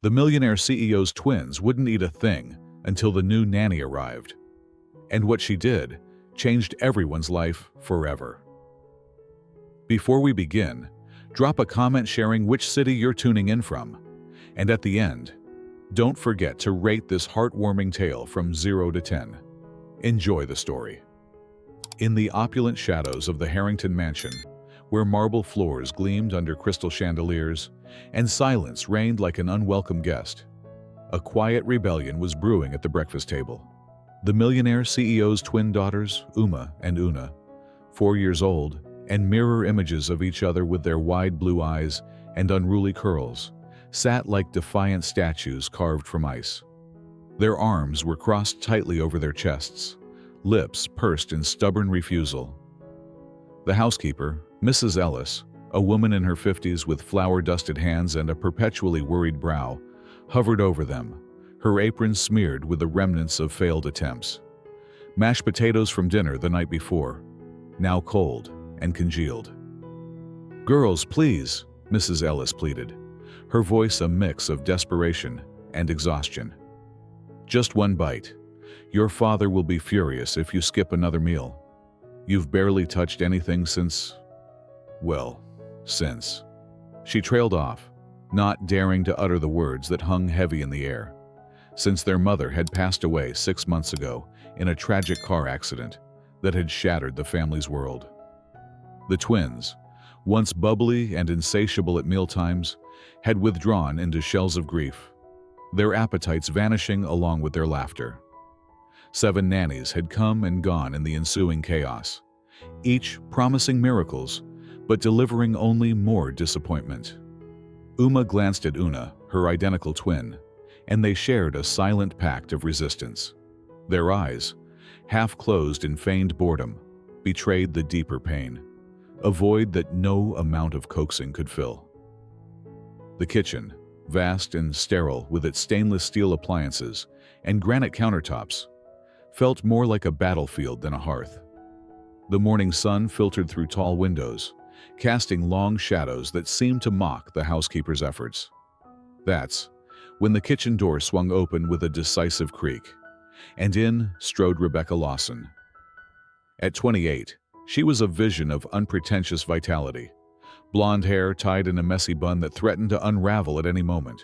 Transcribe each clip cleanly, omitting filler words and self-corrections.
The millionaire CEO's twins wouldn't eat a thing until the new nanny arrived. And what she did changed everyone's life forever. Before we begin, drop a comment sharing which city you're tuning in from. And at the end, don't forget to rate this heartwarming tale from 0 to 10. Enjoy the story. In the opulent shadows of the Harrington mansion, where marble floors gleamed under crystal chandeliers and silence reigned like an unwelcome guest, a quiet rebellion was brewing at the breakfast table. The millionaire CEO's twin daughters, Uma and Una, 4 years old, and mirror images of each other with their wide blue eyes and unruly curls, sat like defiant statues carved from ice. Their arms were crossed tightly over their chests, lips pursed in stubborn refusal. The housekeeper, Mrs. Ellis, a woman in her 50s with flour-dusted hands and a perpetually worried brow, hovered over them, her apron smeared with the remnants of failed attempts. Mashed potatoes from dinner the night before, now cold and congealed. "Girls, please," Mrs. Ellis pleaded, her voice a mix of desperation and exhaustion. "Just one bite. Your father will be furious if you skip another meal. You've barely touched anything since... since..." She trailed off, not daring to utter the words that hung heavy in the air, since their mother had passed away 6 months ago in a tragic car accident that had shattered the family's world. The twins, once bubbly and insatiable at mealtimes, had withdrawn into shells of grief, their appetites vanishing along with their laughter. 7 nannies had come and gone in the ensuing chaos, each promising miracles, but delivering only more disappointment. Uma glanced at Una, her identical twin, and they shared a silent pact of resistance. Their eyes, half closed in feigned boredom, betrayed the deeper pain, a void that no amount of coaxing could fill. The kitchen, vast and sterile with its stainless steel appliances and granite countertops, felt more like a battlefield than a hearth. The morning sun filtered through tall windows, casting long shadows that seemed to mock the housekeeper's efforts. That's when the kitchen door swung open with a decisive creak, and in strode Rebecca Lawson. At 28, she was a vision of unpretentious vitality, blonde hair tied in a messy bun that threatened to unravel at any moment,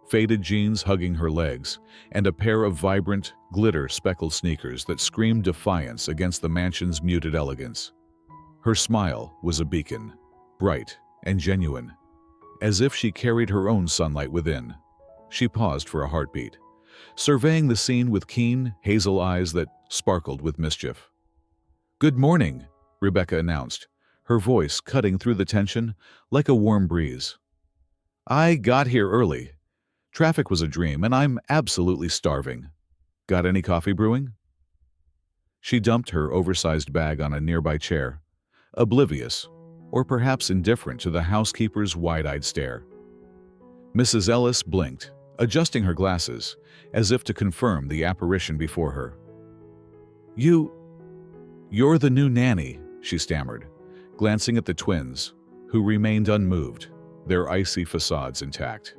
faded jeans hugging her legs, and a pair of vibrant, glitter-speckled sneakers that screamed defiance against the mansion's muted elegance. Her smile was a beacon, bright and genuine, as if she carried her own sunlight within. She paused for a heartbeat, surveying the scene with keen, hazel eyes that sparkled with mischief. "Good morning," Rebecca announced, her voice cutting through the tension like a warm breeze. "I got here early. Traffic was a dream, and I'm absolutely starving. Got any coffee brewing?" She dumped her oversized bag on a nearby chair, oblivious, or perhaps indifferent to the housekeeper's wide-eyed stare. Mrs. Ellis blinked, adjusting her glasses, as if to confirm the apparition before her. You're the new nanny," she stammered, glancing at the twins, who remained unmoved, their icy facades intact.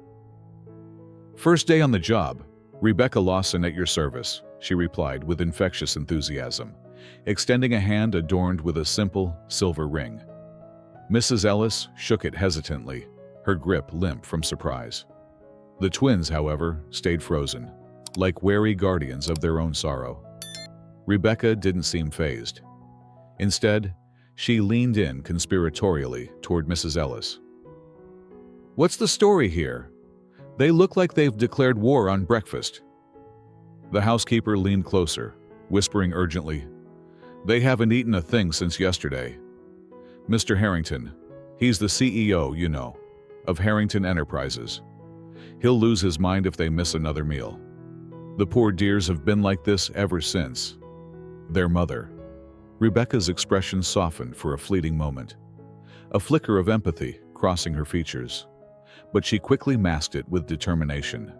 "First day on the job. Rebecca Lawson at your service," she replied with infectious enthusiasm, extending a hand adorned with a simple silver ring. Mrs. Ellis shook it hesitantly, her grip limp from surprise. The twins, however, stayed frozen, like wary guardians of their own sorrow. Rebecca didn't seem fazed. Instead, she leaned in conspiratorially toward Mrs. Ellis. "What's the story here? They look like they've declared war on breakfast." The housekeeper leaned closer, whispering urgently, "They haven't eaten a thing since yesterday. Mr. Harrington, he's the CEO, you know, of Harrington Enterprises. He'll lose his mind if they miss another meal. The poor dears have been like this ever since their mother." Rebecca's expression softened for a fleeting moment, a flicker of empathy crossing her features, but she quickly masked it with determination.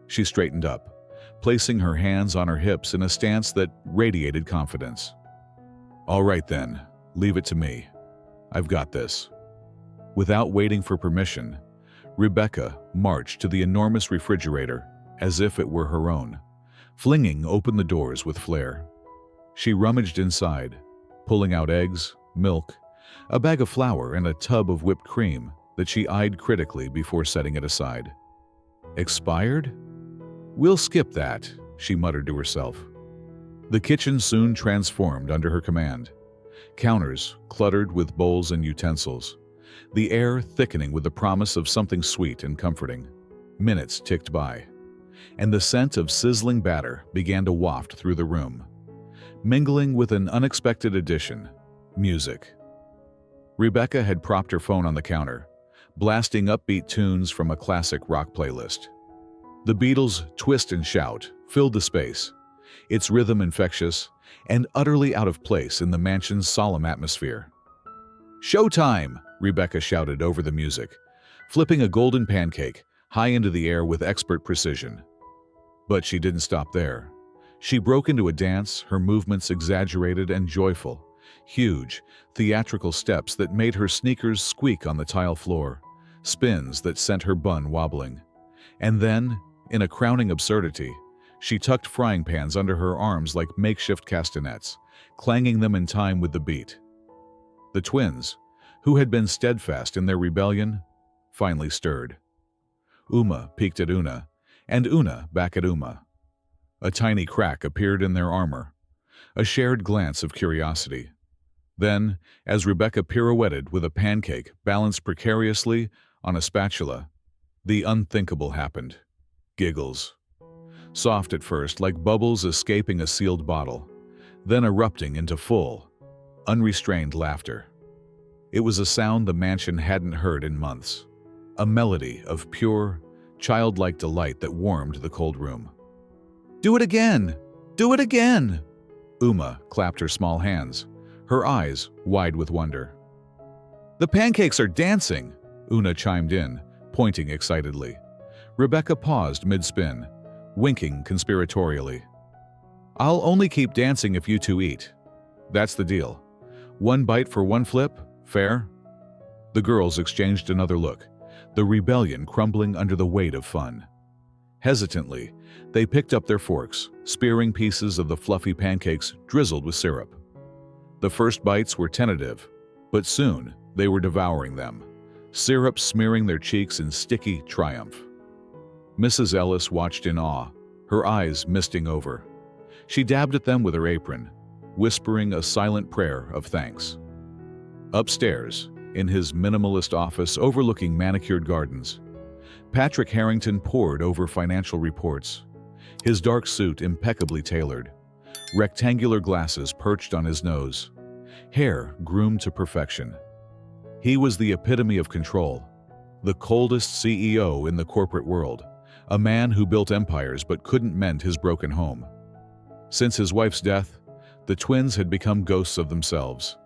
She straightened up, placing her hands on her hips in a stance that radiated confidence. "All right then, leave it to me. I've got this." Without waiting for permission, Rebecca marched to the enormous refrigerator as if it were her own, flinging open the doors with flair. She rummaged inside, pulling out eggs, milk, a bag of flour, and a tub of whipped cream that she eyed critically before setting it aside. Expired? We'll skip that, she muttered to herself. The kitchen soon transformed under her command. Counters cluttered with bowls and utensils, the air thickening with the promise of something sweet and comforting. Minutes ticked by, and the scent of sizzling batter began to waft through the room, mingling with an unexpected addition: music. Rebecca had propped her phone on the counter, blasting upbeat tunes from a classic rock playlist. The Beatles' Twist and Shout filled the space, its rhythm infectious and utterly out of place in the mansion's solemn atmosphere. "Showtime!" Rebecca shouted over the music, flipping a golden pancake high into the air with expert precision. But she didn't stop there. She broke into a dance, her movements exaggerated and joyful, huge, theatrical steps that made her sneakers squeak on the tile floor, spins that sent her bun wobbling. And then, in a crowning absurdity, she tucked frying pans under her arms like makeshift castanets, clanging them in time with the beat. The twins, who had been steadfast in their rebellion, finally stirred. Uma peeked at Una, and Una back at Uma. A tiny crack appeared in their armor, a shared glance of curiosity. Then, as Rebecca pirouetted with a pancake balanced precariously on a spatula, the unthinkable happened. Giggles. Soft at first, like bubbles escaping a sealed bottle, then erupting into full, unrestrained laughter. It was a sound the mansion hadn't heard in months, a melody of pure, childlike delight that warmed the cold room. "Do it again! Do it again!" Uma clapped her small hands, her eyes wide with wonder. "The pancakes are dancing!" Una chimed in, pointing excitedly. Rebecca paused mid-spin, winking conspiratorially. "I'll only keep dancing if you two eat. That's the deal. One bite for one flip? Fair?" The girls exchanged another look, the rebellion crumbling under the weight of fun. Hesitantly, they picked up their forks, spearing pieces of the fluffy pancakes drizzled with syrup. The first bites were tentative, but soon they were devouring them, syrup smearing their cheeks in sticky triumph. Mrs. Ellis watched in awe, her eyes misting over. She dabbed at them with her apron, whispering a silent prayer of thanks. Upstairs, in his minimalist office overlooking manicured gardens, Patrick Harrington pored over financial reports, his dark suit impeccably tailored, rectangular glasses perched on his nose, hair groomed to perfection. He was the epitome of control, the coldest CEO in the corporate world, a man who built empires but couldn't mend his broken home. Since his wife's death, the twins had become ghosts of themselves,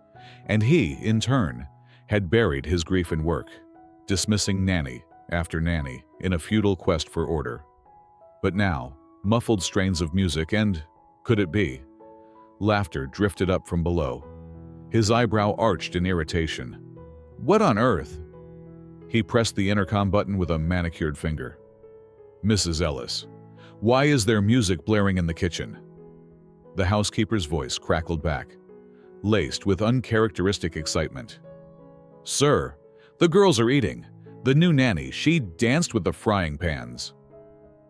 and he, in turn, had buried his grief in work, dismissing nanny after nanny in a futile quest for order. But now, muffled strains of music and, could it be, laughter drifted up from below. His eyebrow arched in irritation. "What on earth?" He pressed the intercom button with a manicured finger. "Mrs. Ellis, why is there music blaring in the kitchen?" The housekeeper's voice crackled back, laced with uncharacteristic excitement. "Sir, the girls are eating. The new nanny, she danced with the frying pans."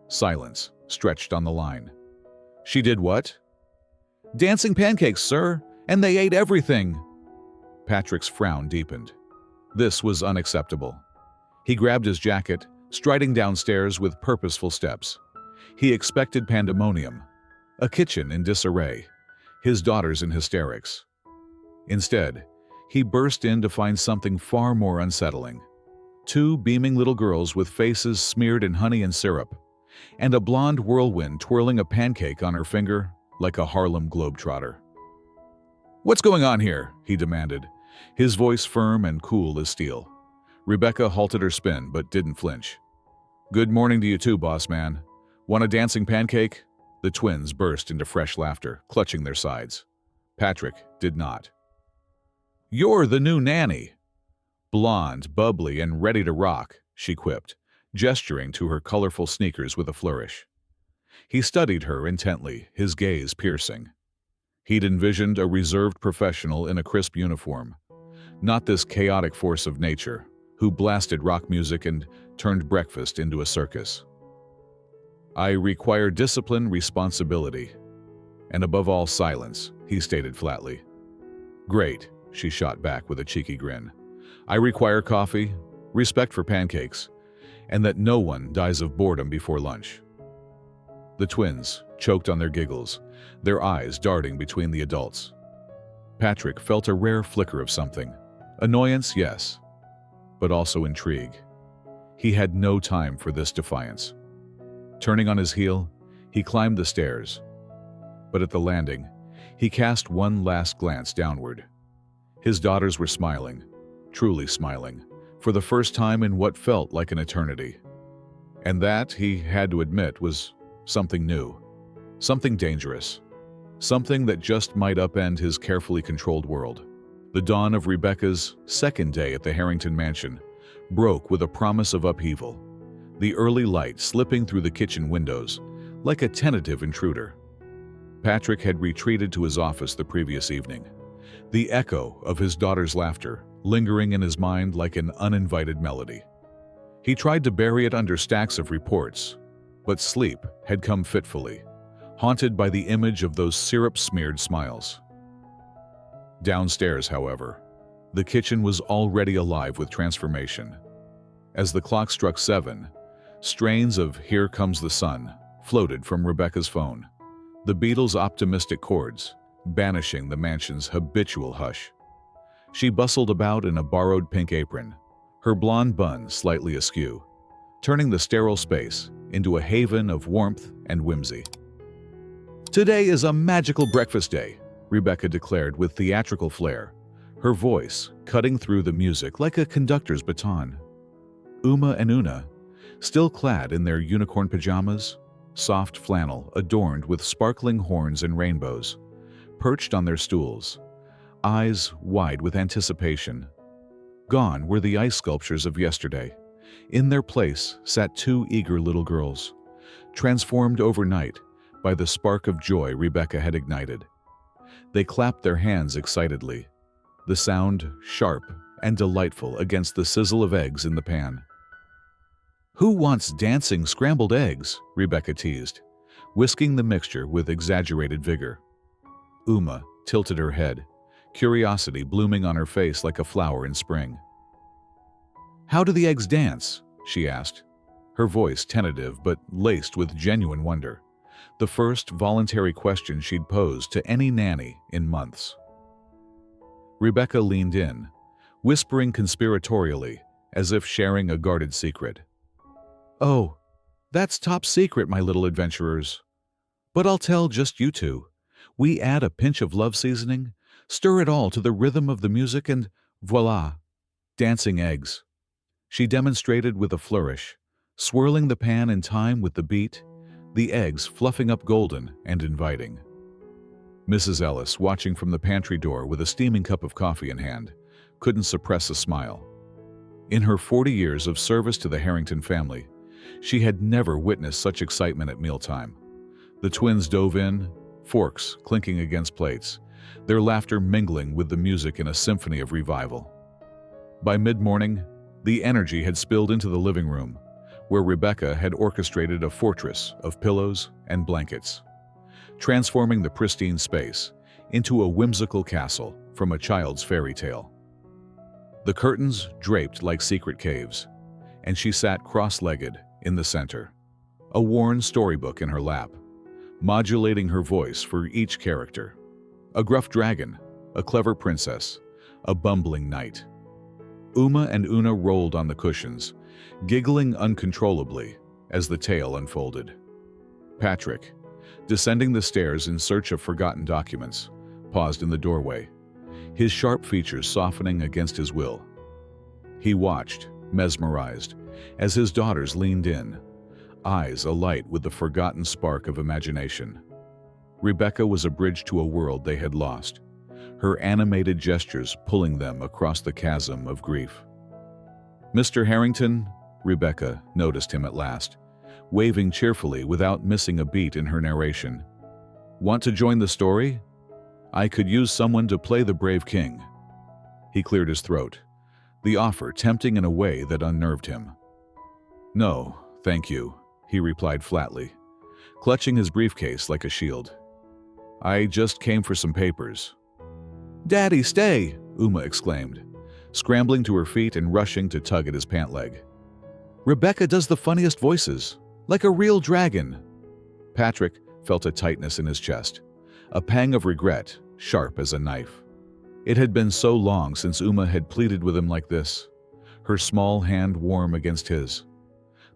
Silence stretched on the line. "She did what?" "Dancing pancakes, sir, and they ate everything." Patrick's frown deepened. This was unacceptable. He grabbed his jacket, striding downstairs with purposeful steps. He expected pandemonium, a kitchen in disarray, his daughters in hysterics. Instead, he burst in to find something far more unsettling. Two beaming little girls with faces smeared in honey and syrup, and a blonde whirlwind twirling a pancake on her finger like a Harlem globetrotter. "What's going on here?" he demanded, his voice firm and cool as steel. Rebecca halted her spin but didn't flinch. "Good morning to you too, boss man. Want a dancing pancake?" The twins burst into fresh laughter, clutching their sides. Patrick did not. "You're the new nanny." Blonde, bubbly, and ready to rock, she quipped, gesturing to her colorful sneakers with a flourish. He studied her intently, his gaze piercing. He'd envisioned a reserved professional in a crisp uniform, not this chaotic force of nature who blasted rock music and turned breakfast into a circus. "I require discipline, responsibility, and above all silence," he stated flatly. "Great," she shot back with a cheeky grin. "I require coffee, respect for pancakes, and that no one dies of boredom before lunch." The twins choked on their giggles, their eyes darting between the adults. Patrick felt a rare flicker of something. Annoyance, yes, but also intrigue. He had no time for this defiance. Turning on his heel, he climbed the stairs. But at the landing, he cast one last glance downward. His daughters were smiling, truly smiling, for the first time in what felt like an eternity. And that, he had to admit, was something new, something dangerous, something that just might upend his carefully controlled world. The dawn of Rebecca's second day at the Harrington mansion broke with a promise of upheaval, the early light slipping through the kitchen windows like a tentative intruder. Patrick had retreated to his office the previous evening, the echo of his daughter's laughter lingering in his mind like an uninvited melody. He tried to bury it under stacks of reports, but sleep had come fitfully, haunted by the image of those syrup-smeared smiles. Downstairs, however, the kitchen was already alive with transformation. As the clock struck 7, strains of "Here Comes the Sun" floated from Rebecca's phone, the Beatles' optimistic chords banishing the mansion's habitual hush. She bustled about in a borrowed pink apron, her blonde bun slightly askew, turning the sterile space into a haven of warmth and whimsy. "Today is a magical breakfast day," Rebecca declared with theatrical flair, her voice cutting through the music like a conductor's baton. Uma and Una, still clad in their unicorn pajamas, soft flannel adorned with sparkling horns and rainbows, perched on their stools, eyes wide with anticipation. Gone were the ice sculptures of yesterday. In their place sat 2 eager little girls, transformed overnight by the spark of joy Rebecca had ignited. They clapped their hands excitedly, the sound sharp and delightful against the sizzle of eggs in the pan. "Who wants dancing scrambled eggs?" Rebecca teased, whisking the mixture with exaggerated vigor. Uma tilted her head, curiosity blooming on her face like a flower in spring. "How do the eggs dance?" she asked, her voice tentative but laced with genuine wonder, the first voluntary question she'd posed to any nanny in months. Rebecca leaned in, whispering conspiratorially, as if sharing a guarded secret. "Oh, that's top secret, my little adventurers. But I'll tell just you two. We add a pinch of love seasoning, stir it all to the rhythm of the music, and voila, dancing eggs." She demonstrated with a flourish, swirling the pan in time with the beat, the eggs fluffing up golden and inviting. Mrs. Ellis, watching from the pantry door with a steaming cup of coffee in hand, couldn't suppress a smile. In her 40 years of service to the Harrington family, she had never witnessed such excitement at mealtime. The twins dove in, forks clinking against plates, their laughter mingling with the music in a symphony of revival. By mid-morning, the energy had spilled into the living room, where Rebecca had orchestrated a fortress of pillows and blankets, transforming the pristine space into a whimsical castle from a child's fairy tale. The curtains draped like secret caves, and she sat cross-legged in the center, a worn storybook in her lap, modulating her voice for each character. A gruff dragon, a clever princess, a bumbling knight. Uma and Una rolled on the cushions, giggling uncontrollably as the tale unfolded. Patrick, descending the stairs in search of forgotten documents, paused in the doorway, his sharp features softening against his will. He watched, mesmerized, as his daughters leaned in, eyes alight with the forgotten spark of imagination. Rebecca was a bridge to a world they had lost, her animated gestures pulling them across the chasm of grief. "Mr. Harrington, Rebecca noticed him at last, waving cheerfully without missing a beat in her narration. "Want to join the story? I could use someone to play the brave king." He cleared his throat, the offer tempting in a way that unnerved him. "No, thank you," he replied flatly, clutching his briefcase like a shield. "I just came for some papers." "Daddy, stay!" Uma exclaimed, scrambling to her feet and rushing to tug at his pant leg. "Rebecca does the funniest voices, like a real dragon." Patrick felt a tightness in his chest, a pang of regret, sharp as a knife. It had been so long since Uma had pleaded with him like this, her small hand warm against his.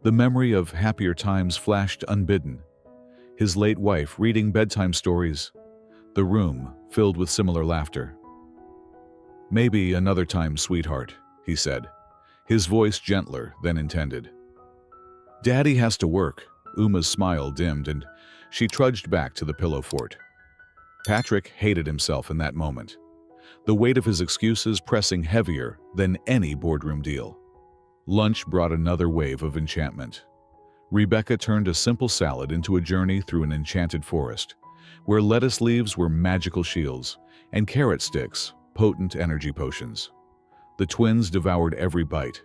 The memory of happier times flashed unbidden. His late wife reading bedtime stories, the room filled with similar laughter. "Maybe another time, sweetheart," he said, his voice gentler than intended. "Daddy has to work." Uma's smile dimmed and she trudged back to the pillow fort. Patrick hated himself in that moment, the weight of his excuses pressing heavier than any boardroom deal. Lunch brought another wave of enchantment. Rebecca turned a simple salad into a journey through an enchanted forest, where lettuce leaves were magical shields and carrot sticks potent energy potions. The twins devoured every bite,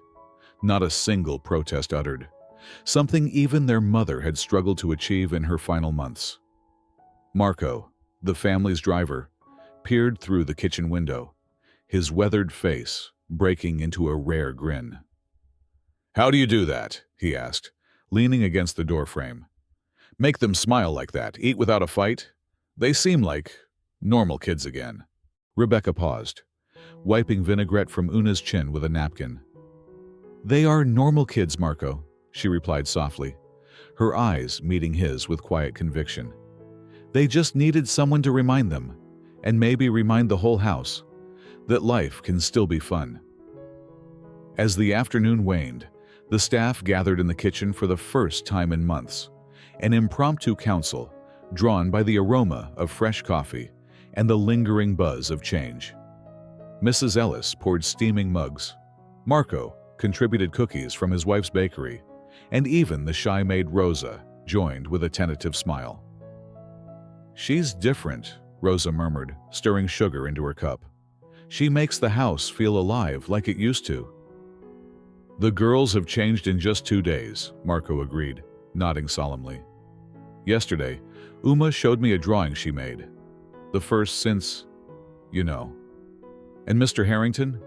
not a single protest uttered, something even their mother had struggled to achieve in her final months. Marco, the family's driver, peered through the kitchen window, his weathered face breaking into a rare grin. "How do you do that?" he asked, leaning against the doorframe. "Make them smile like that, eat without a fight? They seem like normal kids again." Rebecca paused, wiping vinaigrette from Una's chin with a napkin. "They are normal kids, Marco," she replied softly, her eyes meeting his with quiet conviction. "They just needed someone to remind them, and maybe remind the whole house, that life can still be fun." As the afternoon waned, the staff gathered in the kitchen for the first time in months, an impromptu council drawn by the aroma of fresh coffee and the lingering buzz of change. Mrs. Ellis poured steaming mugs. Marco contributed cookies from his wife's bakery, and even the shy maid Rosa joined with a tentative smile. "She's different," Rosa murmured, stirring sugar into her cup. "She makes the house feel alive like it used to." "The girls have changed in just 2 days," Marco agreed, nodding solemnly. "Yesterday, Uma showed me a drawing she made. The first since, you know. And Mr. Harrington?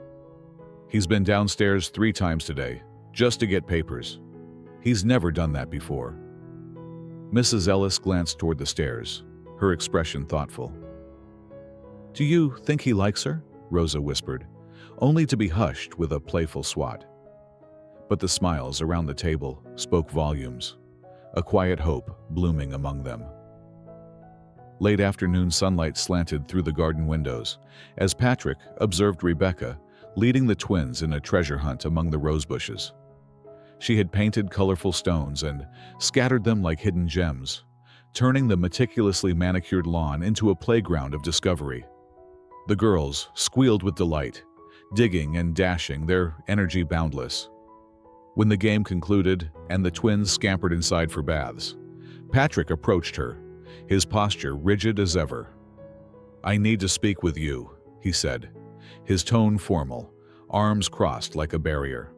He's been downstairs 3 times today, just to get papers. He's never done that before." Mrs. Ellis glanced toward the stairs, her expression thoughtful. "Do you think he likes her?" Rosa whispered, only to be hushed with a playful swat. But the smiles around the table spoke volumes, a quiet hope blooming among them. Late afternoon sunlight slanted through the garden windows as Patrick observed Rebecca leading the twins in a treasure hunt among the rose bushes. She had painted colorful stones and scattered them like hidden gems, turning the meticulously manicured lawn into a playground of discovery. The girls squealed with delight, digging and dashing, their energy boundless. When the game concluded and the twins scampered inside for baths, Patrick approached her, his posture rigid as ever. "I need to speak with you," he said, his tone formal, arms crossed like a barrier.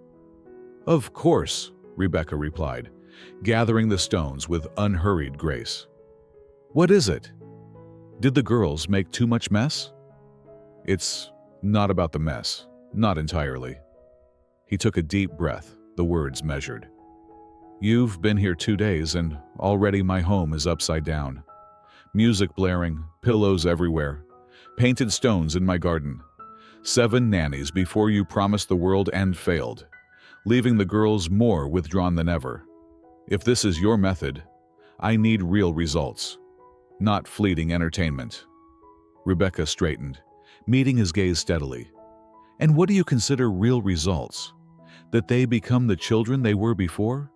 "Of course," Rebecca replied, gathering the stones with unhurried grace. "What is it? Did the girls make too much mess?" "It's not about the mess, not entirely." He took a deep breath, the words measured. "You've been here 2 days and already my home is upside down. Music blaring, pillows everywhere, painted stones in my garden. 7 nannies before you promised the world and failed, leaving the girls more withdrawn than ever. If this is your method, I need real results, not fleeting entertainment." Rebecca straightened, meeting his gaze steadily. "And what do you consider real results? That they become the children they were before?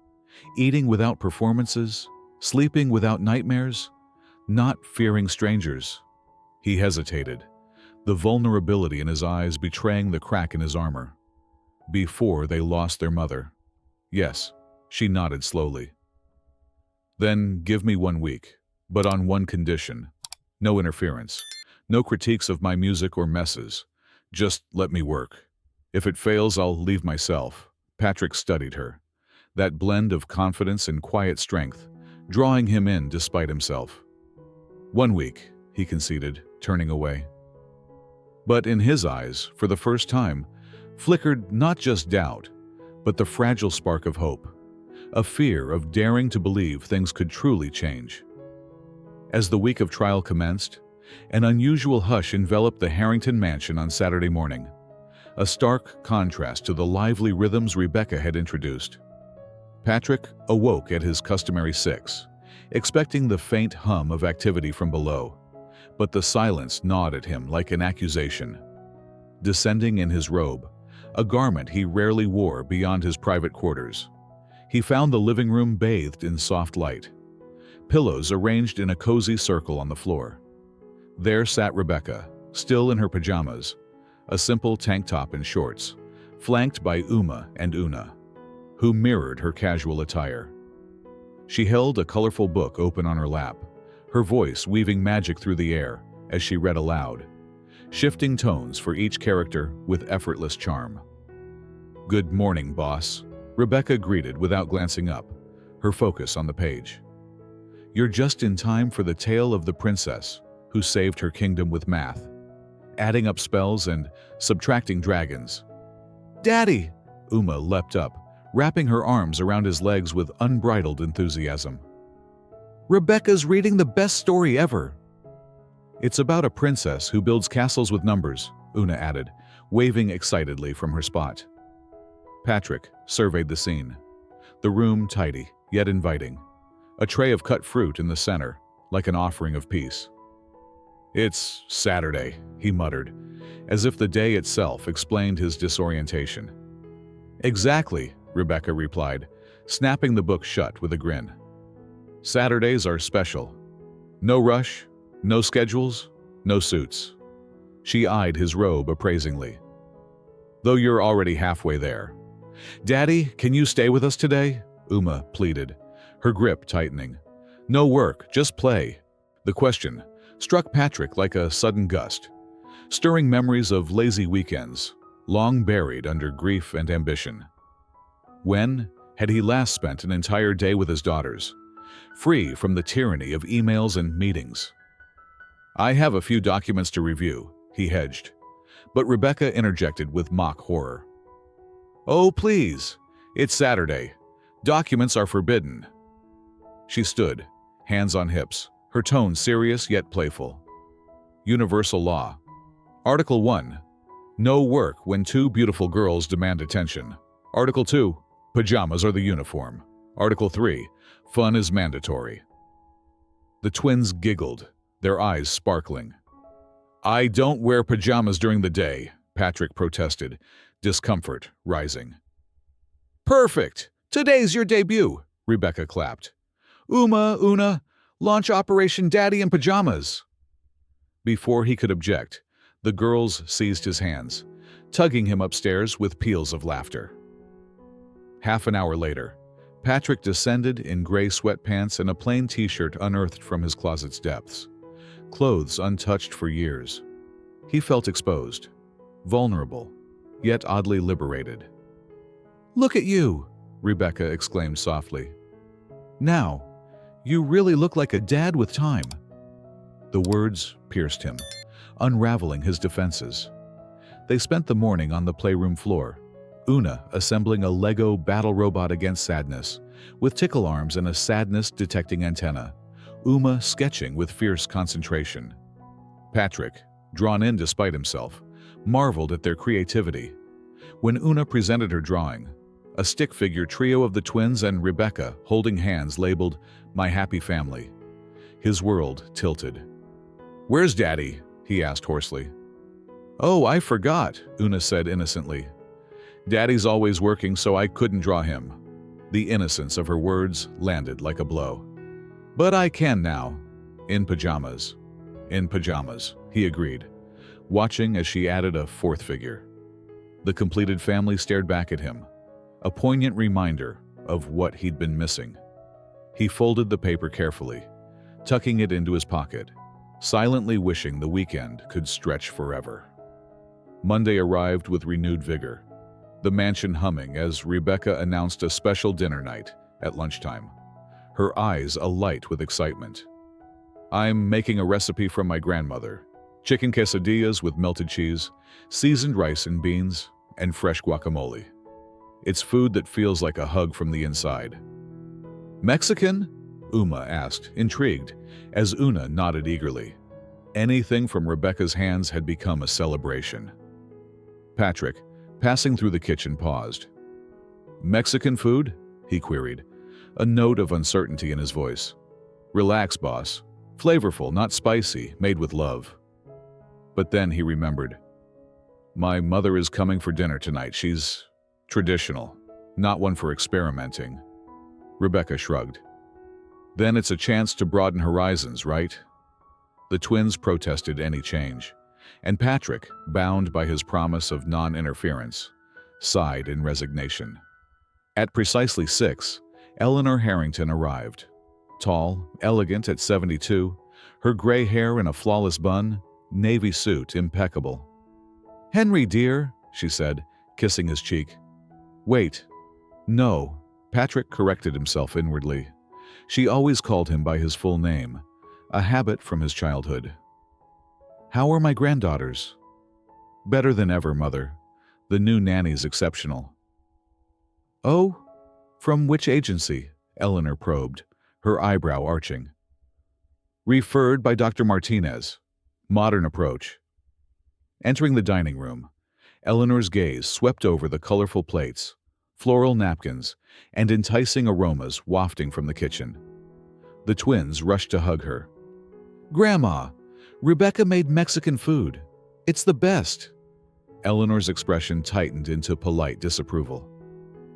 Eating without performances, sleeping without nightmares, not fearing strangers?" He hesitated, the vulnerability in his eyes betraying the crack in his armor. "Before they lost their mother. Yes, she nodded slowly. Then give me 1 week, but on one condition. No interference. No critiques of my music or messes. Just let me work. If it fails, I'll leave myself. Patrick studied her. That blend of confidence and quiet strength, drawing him in despite himself. 1 week, he conceded, turning away. But in his eyes, for the first time, flickered not just doubt, but the fragile spark of hope, a fear of daring to believe things could truly change. As the week of trial commenced, an unusual hush enveloped the Harrington mansion on Saturday morning, a stark contrast to the lively rhythms Rebecca had introduced. Patrick awoke at his customary 6, expecting the faint hum of activity from below, but the silence gnawed at him like an accusation. Descending in his robe, a garment he rarely wore beyond his private quarters, he found the living room bathed in soft light, pillows arranged in a cozy circle on the floor. There sat Rebecca, still in her pajamas, a simple tank top and shorts, flanked by Uma and Una, who mirrored her casual attire. She held a colorful book open on her lap, her voice weaving magic through the air as she read aloud, shifting tones for each character with effortless charm. "Good morning, boss," Rebecca greeted without glancing up, her focus on the page. "You're just in time for the tale of the princess who saved her kingdom with math, adding up spells and subtracting dragons." "Daddy!" Uma leapt up, wrapping her arms around his legs with unbridled enthusiasm. "Rebecca's reading the best story ever." "It's about a princess who builds castles with numbers," Una added, waving excitedly from her spot. Patrick surveyed the scene. The room tidy, yet inviting. A tray of cut fruit in the center, like an offering of peace. "It's Saturday," he muttered, as if the day itself explained his disorientation. "Exactly," Rebecca replied, snapping the book shut with a grin. "Saturdays are special. No rush, no schedules, no suits." She eyed his robe appraisingly. "Though you're already halfway there." "Daddy, can you stay with us today?" Uma pleaded, her grip tightening. "No work, just play." The question struck Patrick like a sudden gust, stirring memories of lazy weekends, long buried under grief and ambition. When had he last spent an entire day with his daughters, free from the tyranny of emails and meetings? "I have a few documents to review," he hedged, but Rebecca interjected with mock horror. "Oh, please, it's Saturday. Documents are forbidden." She stood, hands on hips, her tone serious yet playful. "Universal law. Article 1. No work when two beautiful girls demand attention. Article 2. Pajamas are the uniform. Article 3. Fun is mandatory." The twins giggled, their eyes sparkling. "I don't wear pajamas during the day," Patrick protested, discomfort rising. "Perfect! Today's your debut," Rebecca clapped. Una, launch Operation Daddy in Pajamas." Before he could object, the girls seized his hands, tugging him upstairs with peals of laughter. Half an hour later, Patrick descended in gray sweatpants and a plain t-shirt unearthed from his closet's depths, clothes untouched for years. He felt exposed, vulnerable, yet oddly liberated. "Look at you," Rebecca exclaimed softly. "Now, you really look like a dad with time." The words pierced him, unraveling his defenses. They spent the morning on the playroom floor, Una assembling a Lego battle robot against sadness, with tickle arms and a sadness-detecting antenna, Uma sketching with fierce concentration. Patrick, drawn in despite himself, marveled at their creativity. When Una presented her drawing, a stick figure trio of the twins and Rebecca holding hands labeled "My Happy Family," his world tilted. "Where's Daddy?" he asked hoarsely. "Oh, I forgot," Una said innocently. "Daddy's always working, so I couldn't draw him." The innocence of her words landed like a blow. "But I can now. In pajamas." "In pajamas," he agreed, watching as she added a fourth figure. The completed family stared back at him, a poignant reminder of what he'd been missing. He folded the paper carefully, tucking it into his pocket, silently wishing the weekend could stretch forever. Monday arrived with renewed vigor, the mansion humming as Rebecca announced a special dinner night at lunchtime, her eyes alight with excitement. "I'm making a recipe from my grandmother. Chicken quesadillas with melted cheese, seasoned rice and beans, and fresh guacamole. It's food that feels like a hug from the inside." "Mexican?" Uma asked, intrigued, as Una nodded eagerly. Anything from Rebecca's hands had become a celebration. Patrick, passing through the kitchen, paused. "Mexican food?" he queried, a note of uncertainty in his voice. "Relax, boss. Flavorful, not spicy, made with love." But then he remembered. "My mother is coming for dinner tonight. She's traditional, not one for experimenting." Rebecca shrugged. "Then it's a chance to broaden horizons, right?" The twins protested any change, and Patrick, bound by his promise of non-interference, sighed in resignation. At precisely 6, Eleanor Harrington arrived. Tall, elegant at 72, her gray hair in a flawless bun, navy suit impeccable. "Henry, dear," she said, kissing his cheek. "Wait. No," Patrick corrected himself inwardly. She always called him by his full name, a habit from his childhood. "How are my granddaughters?" "Better than ever, Mother. The new nanny's exceptional." "Oh? From which agency?" Eleanor probed, her eyebrow arching. "Referred by Dr. Martinez. Modern approach." Entering the dining room, Eleanor's gaze swept over the colorful plates, floral napkins, and enticing aromas wafting from the kitchen. The twins rushed to hug her. "Grandma, Rebecca made Mexican food. It's the best." Eleanor's expression tightened into polite disapproval.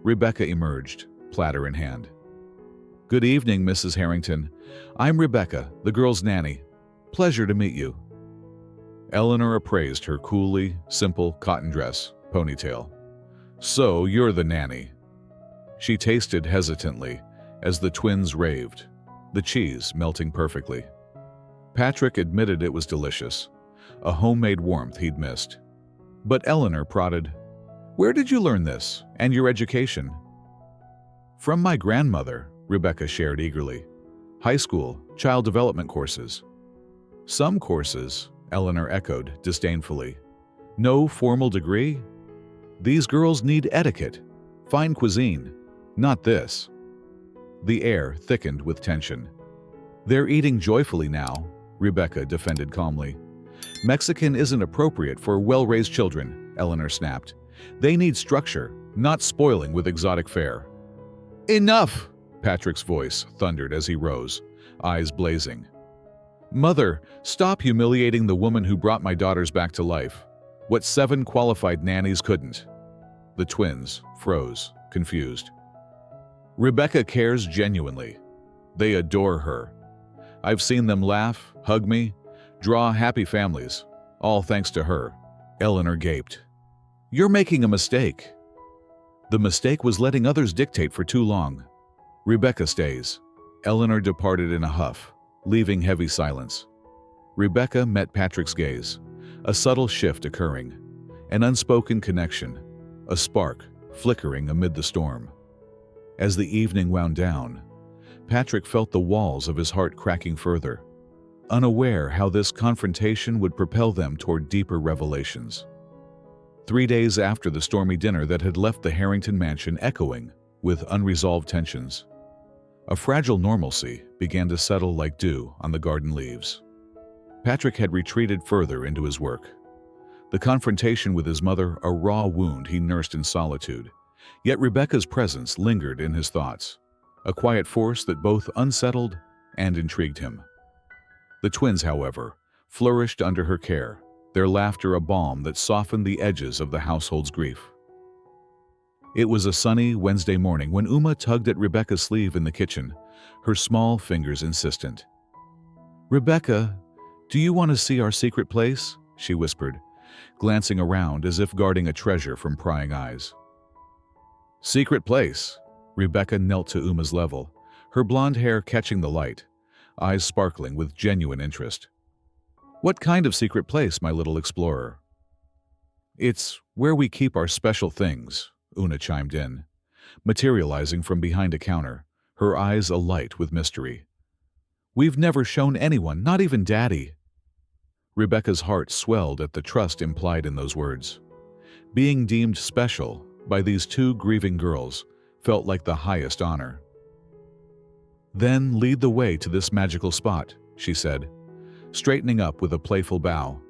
Rebecca emerged, platter in hand. "Good evening, Mrs. Harrington. I'm Rebecca, the girl's nanny. Pleasure to meet you." Eleanor appraised her coolly, simple cotton dress, ponytail. "So you're the nanny." She tasted hesitantly as the twins raved, the cheese melting perfectly. Patrick admitted it was delicious, a homemade warmth he'd missed. But Eleanor prodded, "Where did you learn this, and your education?" "From my grandmother," Rebecca shared eagerly. "High school, child development courses." "Some courses," Eleanor echoed disdainfully. "No formal degree? These girls need etiquette, fine cuisine, not this." The air thickened with tension. "They're eating joyfully now," Rebecca defended calmly. "Mexican isn't appropriate for well-raised children," Eleanor snapped. "They need structure, not spoiling with exotic fare." "Enough!" Patrick's voice thundered as he rose, eyes blazing. "Mother, stop humiliating the woman who brought my daughters back to life. What 7 qualified nannies couldn't." The twins froze, confused. "Rebecca cares genuinely. They adore her. I've seen them laugh, hug me, draw happy families, all thanks to her." Eleanor gaped. "You're making a mistake." "The mistake was letting others dictate for too long." "Rebecca stays." Eleanor departed in a huff, leaving heavy silence. Rebecca met Patrick's gaze, a subtle shift occurring, an unspoken connection, a spark flickering amid the storm. As the evening wound down, Patrick felt the walls of his heart cracking further, unaware how this confrontation would propel them toward deeper revelations. 3 days after the stormy dinner that had left the Harrington mansion echoing with unresolved tensions, a fragile normalcy began to settle like dew on the garden leaves. Patrick had retreated further into his work. The confrontation with his mother a raw wound he nursed in solitude, yet Rebecca's presence lingered in his thoughts, a quiet force that both unsettled and intrigued him. The twins, however, flourished under her care, their laughter a balm that softened the edges of the household's grief. It was a sunny Wednesday morning when Uma tugged at Rebecca's sleeve in the kitchen, her small fingers insistent. "Rebecca, do you want to see our secret place?" she whispered, glancing around as if guarding a treasure from prying eyes. "Secret place?" Rebecca knelt to Uma's level, her blonde hair catching the light, eyes sparkling with genuine interest. "What kind of secret place, my little explorer?" "It's where we keep our special things," Una chimed in, materializing from behind a counter, her eyes alight with mystery. "We've never shown anyone, not even Daddy." Rebecca's heart swelled at the trust implied in those words. Being deemed special by these two grieving girls felt like the highest honor. "Then lead the way to this magical spot," she said, straightening up with a playful bow.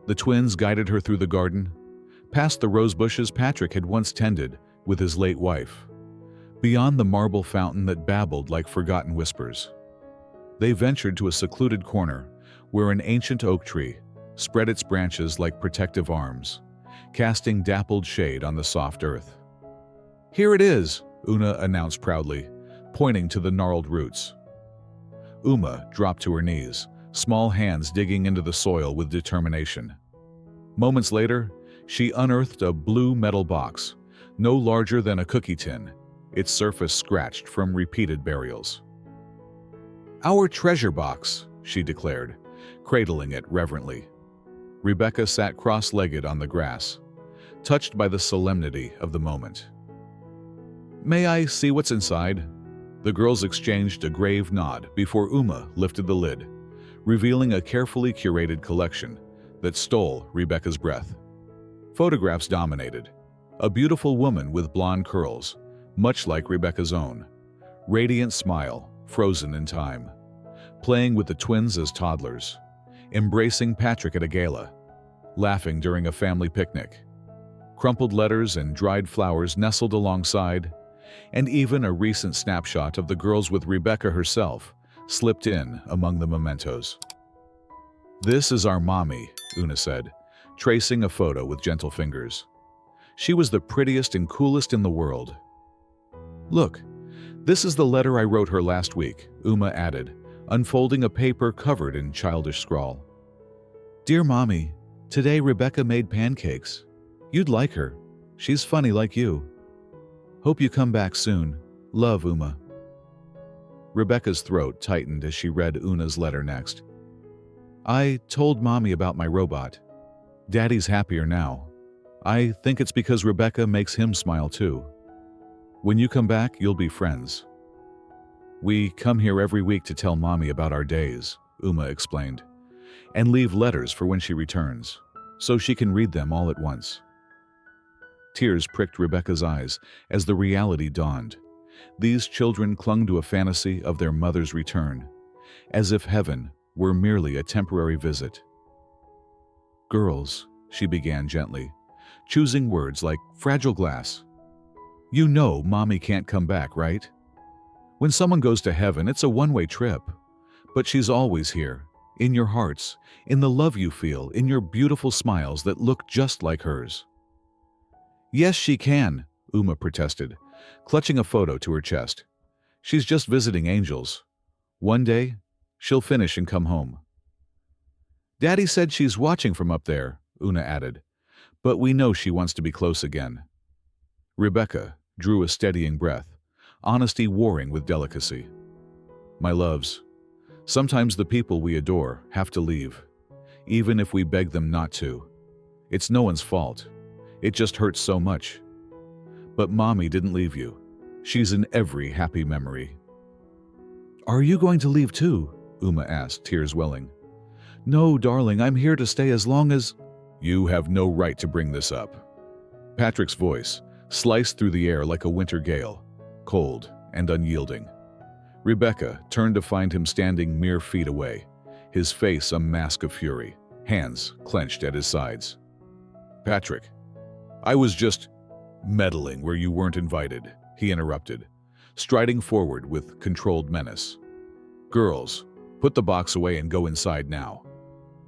The twins guided her through the garden, past the rose bushes Patrick had once tended with his late wife, beyond the marble fountain that babbled like forgotten whispers. They ventured to a secluded corner where an ancient oak tree spread its branches like protective arms, casting dappled shade on the soft earth. "Here it is," Una announced proudly, pointing to the gnarled roots. Uma dropped to her knees, small hands digging into the soil with determination. Moments later, she unearthed a blue metal box, no larger than a cookie tin, its surface scratched from repeated burials. "Our treasure box," she declared, cradling it reverently. Rebecca sat cross-legged on the grass, touched by the solemnity of the moment. "May I see what's inside?" The girls exchanged a grave nod before Uma lifted the lid, revealing a carefully curated collection that stole Rebecca's breath. Photographs dominated. A beautiful woman with blonde curls, much like Rebecca's own, radiant smile, frozen in time, playing with the twins as toddlers, embracing Patrick at a gala, laughing during a family picnic, crumpled letters and dried flowers nestled alongside, and even a recent snapshot of the girls with Rebecca herself slipped in among the mementos. "This is our mommy," Una said, tracing a photo with gentle fingers. "She was the prettiest and coolest in the world." "Look, this is the letter I wrote her last week," Uma added, unfolding a paper covered in childish scrawl. "Dear Mommy, today Rebecca made pancakes. You'd like her. She's funny like you. Hope you come back soon. Love, Uma." Rebecca's throat tightened as she read Una's letter next. "I told Mommy about my robot. Daddy's happier now. I think it's because Rebecca makes him smile too. When you come back, you'll be friends. We come here every week to tell Mommy about our days," Uma explained, "and leave letters for when she returns, so she can read them all at once." Tears pricked Rebecca's eyes as the reality dawned. These children clung to a fantasy of their mother's return, as if heaven were merely a temporary visit. "Girls," she began gently, choosing words like fragile glass. "You know Mommy can't come back, right? When someone goes to heaven, it's a one-way trip. But she's always here, in your hearts, in the love you feel, in your beautiful smiles that look just like hers." "Yes, she can," Uma protested, clutching a photo to her chest. "She's just visiting angels. One day, she'll finish and come home." "Daddy said she's watching from up there," Una added, "but we know she wants to be close again." Rebecca drew a steadying breath, honesty warring with delicacy. "My loves, sometimes the people we adore have to leave, even if we beg them not to. It's no one's fault. It just hurts so much. But Mommy didn't leave you. She's in every happy memory." "Are you going to leave too?" Uma asked, tears welling. "No, darling, I'm here to stay as long as—" "You have no right to bring this up." Patrick's voice sliced through the air like a winter gale, cold and unyielding. Rebecca turned to find him standing mere feet away, his face a mask of fury, hands clenched at his sides. "Patrick, I was just meddling where you weren't invited," he interrupted, striding forward with controlled menace. "Girls, put the box away and go inside now."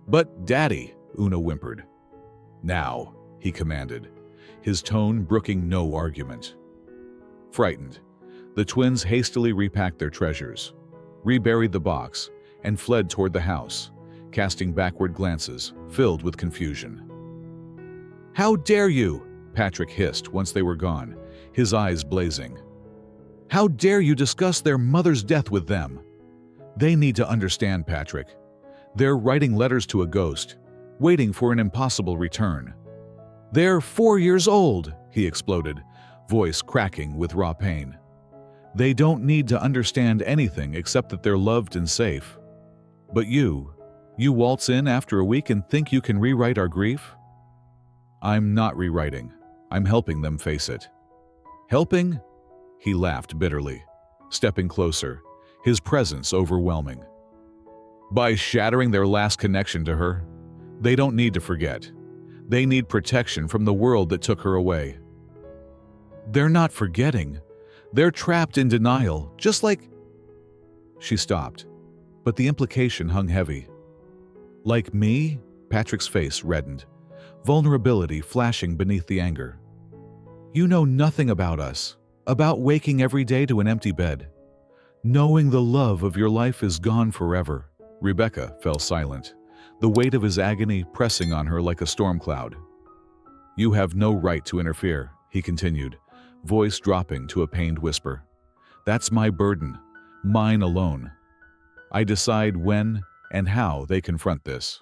"But, Daddy," Una whimpered. "Now," he commanded, his tone brooking no argument. Frightened, the twins hastily repacked their treasures, reburied the box, and fled toward the house, casting backward glances filled with confusion. "How dare you!" Patrick hissed once they were gone, his eyes blazing. How dare you discuss their mother's death with them? They need to understand, Patrick. They're writing letters to a ghost, waiting for an impossible return. They're 4 years old, he exploded, voice cracking with raw pain. They don't need to understand anything except that they're loved and safe. But you waltz in after a week and think you can rewrite our grief? I'm not rewriting. I'm helping them face it. Helping? He laughed bitterly, stepping closer, his presence overwhelming. By shattering their last connection to her, they don't need to forget. They need protection from the world that took her away. They're not forgetting. They're trapped in denial, just like... She stopped, but the implication hung heavy. Like me? Patrick's face reddened, vulnerability flashing beneath the anger. You know nothing about us, about waking every day to an empty bed. Knowing the love of your life is gone forever. Rebecca fell silent, the weight of his agony pressing on her like a storm cloud. You have no right to interfere, he continued, voice dropping to a pained whisper. That's my burden, mine alone. I decide when and how they confront this.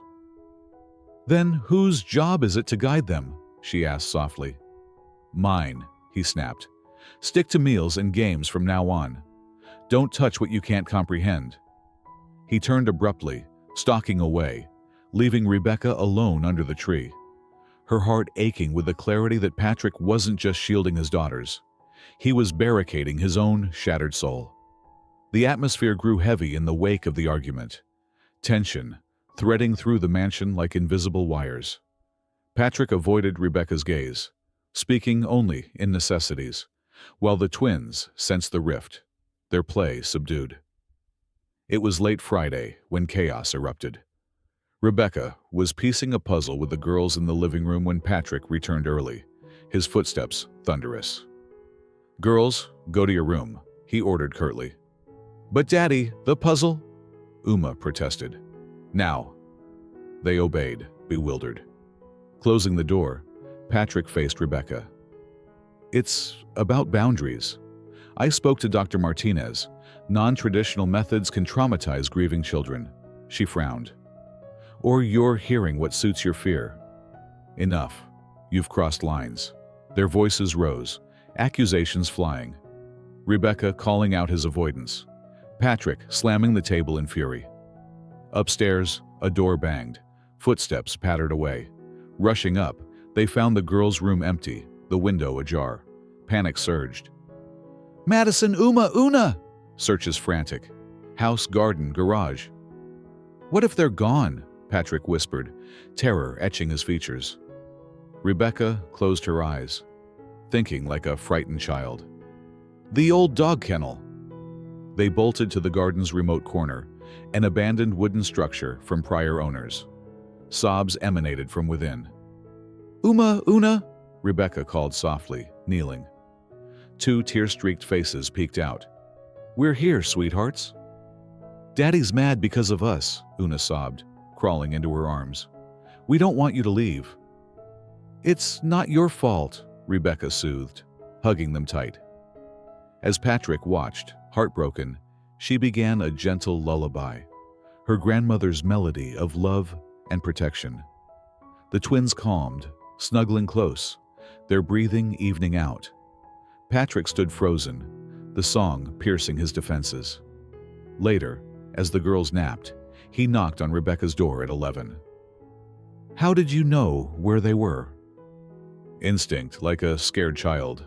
Then whose job is it to guide them? She asked softly. Mine, he snapped. Stick to meals and games from now on. Don't touch what you can't comprehend. He turned abruptly, stalking away, leaving Rebecca alone under the tree, her heart aching with the clarity that Patrick wasn't just shielding his daughters. He was barricading his own shattered soul. The atmosphere grew heavy in the wake of the argument, tension threading through the mansion like invisible wires. Patrick avoided Rebecca's gaze, speaking only in necessities, while the twins sensed the rift, their play subdued. It was late Friday when chaos erupted. Rebecca was piecing a puzzle with the girls in the living room when Patrick returned early, his footsteps thunderous. Girls, go to your room, he ordered curtly. But Daddy, the puzzle? Uma protested. Now. They obeyed, bewildered. Closing the door, Patrick faced Rebecca. It's about boundaries. I spoke to Dr. Martinez. Non-traditional methods can traumatize grieving children. She frowned. Or you're hearing what suits your fear. Enough. You've crossed lines. Their voices rose, accusations flying. Rebecca calling out his avoidance. Patrick slamming the table in fury. Upstairs, a door banged. Footsteps pattered away. Rushing up, they found the girls' room empty, the window ajar. Panic surged. Madison, Una! Searches frantic. House, garden, garage. What if they're gone? Patrick whispered, terror etching his features. Rebecca closed her eyes, thinking like a frightened child. The old dog kennel. They bolted to the garden's remote corner, an abandoned wooden structure from prior owners. Sobs emanated from within. Una, Rebecca called softly, kneeling. Two tear-streaked faces peeked out. We're here, sweethearts. Daddy's mad because of us, Una sobbed, crawling into her arms. We don't want you to leave. It's not your fault, Rebecca soothed, hugging them tight. As Patrick watched, heartbroken, she began a gentle lullaby, her grandmother's melody of love and protection. The twins calmed, snuggling close, their breathing evening out. Patrick stood frozen, the song piercing his defenses. Later, as the girls napped, he knocked on Rebecca's door at 11. How did you know where they were? Instinct, like a scared child.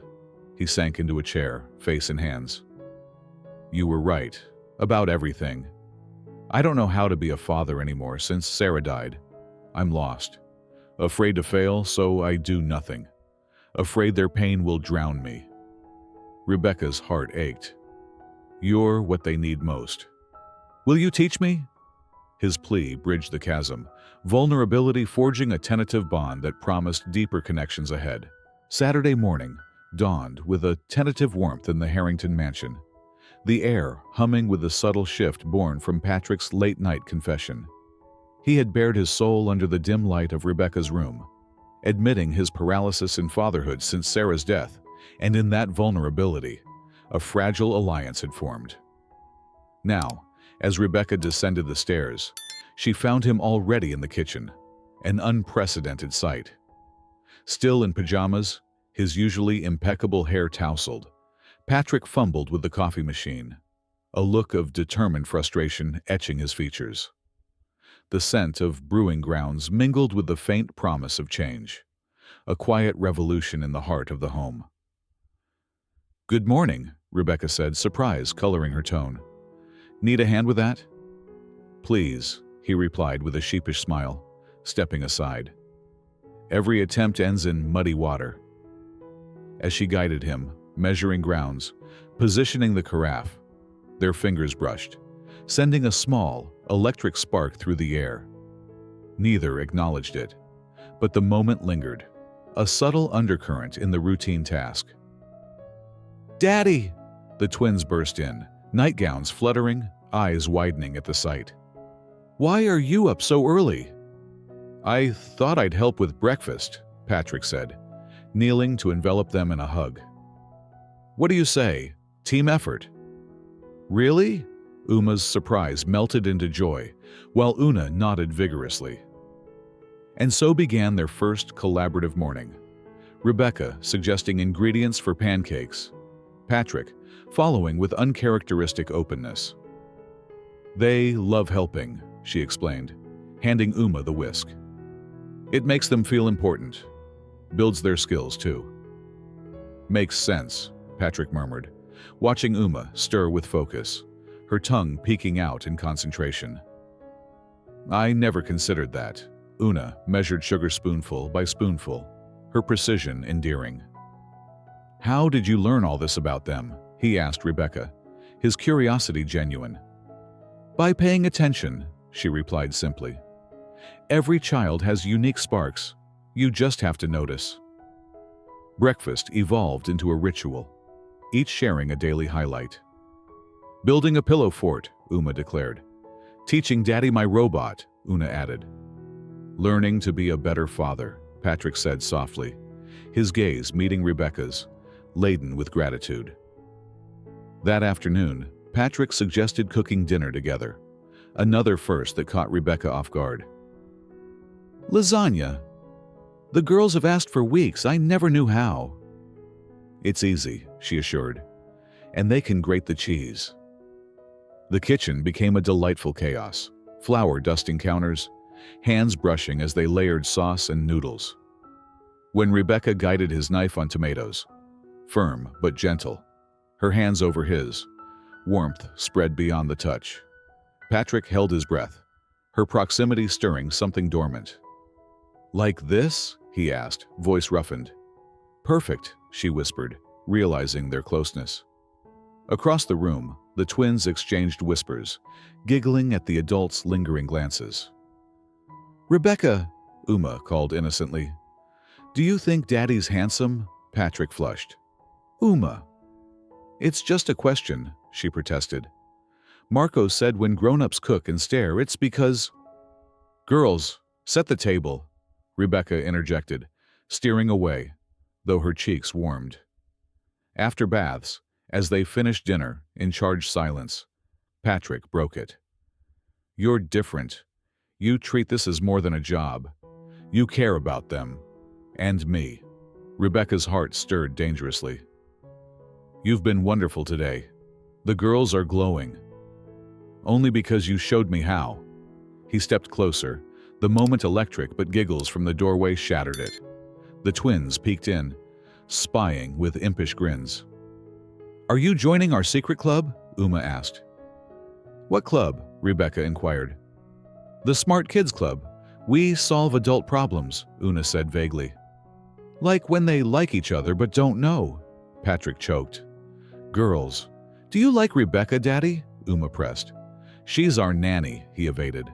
He sank into a chair, face in hands. You were right, about everything. I don't know how to be a father anymore since Sarah died. I'm lost. Afraid to fail, so I do nothing. Afraid their pain will drown me. Rebecca's heart ached. You're what they need most. Will you teach me? His plea bridged the chasm, vulnerability forging a tentative bond that promised deeper connections ahead. Saturday morning dawned with a tentative warmth in the Harrington mansion, the air humming with the subtle shift born from Patrick's late-night confession. He had bared his soul under the dim light of Rebecca's room, admitting his paralysis in fatherhood since Sarah's death, and in that vulnerability, A fragile alliance had formed. Now, as Rebecca descended the stairs, she found him already in the kitchen, an unprecedented sight. Still in pajamas, his usually impeccable hair tousled, Patrick fumbled with the coffee machine, a look of determined frustration etching his features. The scent of brewing grounds mingled with the faint promise of change, a quiet revolution in the heart of the home. "Good morning," Rebecca said, surprise coloring her tone. "Need a hand with that?" "Please," he replied with a sheepish smile, stepping aside. "Every attempt ends in muddy water." As she guided him, measuring grounds, positioning the carafe, their fingers brushed, sending a small, electric spark through the air. Neither acknowledged it, but the moment lingered, a subtle undercurrent in the routine task. "Daddy!" The twins burst in, nightgowns fluttering, eyes widening at the sight. "Why are you up so early?" "I thought I'd help with breakfast," Patrick said, kneeling to envelop them in a hug. "What do you say? Team effort?" "Really?" Uma's surprise melted into joy, while Una nodded vigorously. And so began their first collaborative morning. Rebecca suggesting ingredients for pancakes, Patrick following with uncharacteristic openness. "They love helping," she explained, handing Uma the whisk. "It makes them feel important. Builds their skills, too." "Makes sense," Patrick murmured, watching Uma stir with focus, her tongue peeking out in concentration. "I never considered that." Una measured sugar spoonful by spoonful, her precision endearing. "How did you learn all this about them?" he asked Rebecca, his curiosity genuine. "By paying attention," she replied simply. "Every child has unique sparks. You just have to notice." Breakfast evolved into a ritual, each sharing a daily highlight. "Building a pillow fort," Uma declared. "Teaching Daddy my robot," Una added. "Learning to be a better father," Patrick said softly, his gaze meeting Rebecca's, laden with gratitude. That afternoon, Patrick suggested cooking dinner together, another first that caught Rebecca off guard. "Lasagna. The girls have asked for weeks. I never knew how." "It's easy," she assured, "and they can grate the cheese." The kitchen became a delightful chaos, flour dusting counters, hands brushing as they layered sauce and noodles. When Rebecca guided his knife on tomatoes, firm but gentle, her hands over his, warmth spread beyond the touch. Patrick held his breath, her proximity stirring something dormant. "Like this?" he asked, voice roughened. "Perfect," she whispered, realizing their closeness. Across the room, the twins exchanged whispers, giggling at the adults' lingering glances. "Rebecca," Uma called innocently. "Do you think Daddy's handsome?" Patrick flushed. "Uma." "It's just a question," she protested. "Marco said when grown-ups cook and stare, it's because—" "Girls, set the table," Rebecca interjected, steering away, though her cheeks warmed. After baths, as they finished dinner in charged silence, Patrick broke it. "You're different. You treat this as more than a job. You care about them. And me." Rebecca's heart stirred dangerously. "You've been wonderful today. The girls are glowing." "Only because you showed me how." He stepped closer, the moment electric, but giggles from the doorway shattered it. The twins peeked in, spying with impish grins. "Are you joining our secret club?" Uma asked. "What club?" Rebecca inquired. "The Smart Kids Club. We solve adult problems," Una said vaguely. "Like when they like each other but don't know," Patrick choked. "Girls, do you like Rebecca, Daddy?" Uma pressed. "She's our nanny," he evaded.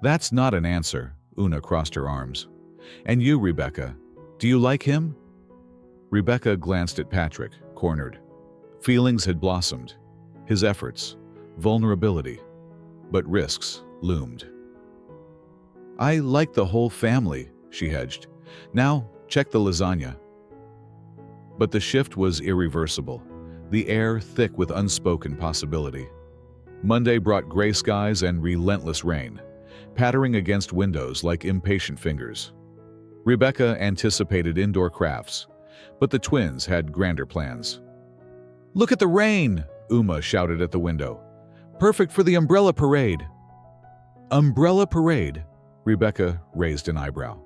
"That's not an answer," Una crossed her arms. "And you, Rebecca, do you like him?" Rebecca glanced at Patrick, cornered. Feelings had blossomed. His efforts, vulnerability, but risks loomed. "I like the whole family," she hedged. "Now, check the lasagna." But the shift was irreversible. the air thick with unspoken possibility. Monday brought gray skies and relentless rain, pattering against windows like impatient fingers. Rebecca anticipated indoor crafts, but the twins had grander plans. "Look at the rain!" Uma shouted at the window. "Perfect for the umbrella parade." "Umbrella parade?" Rebecca raised an eyebrow.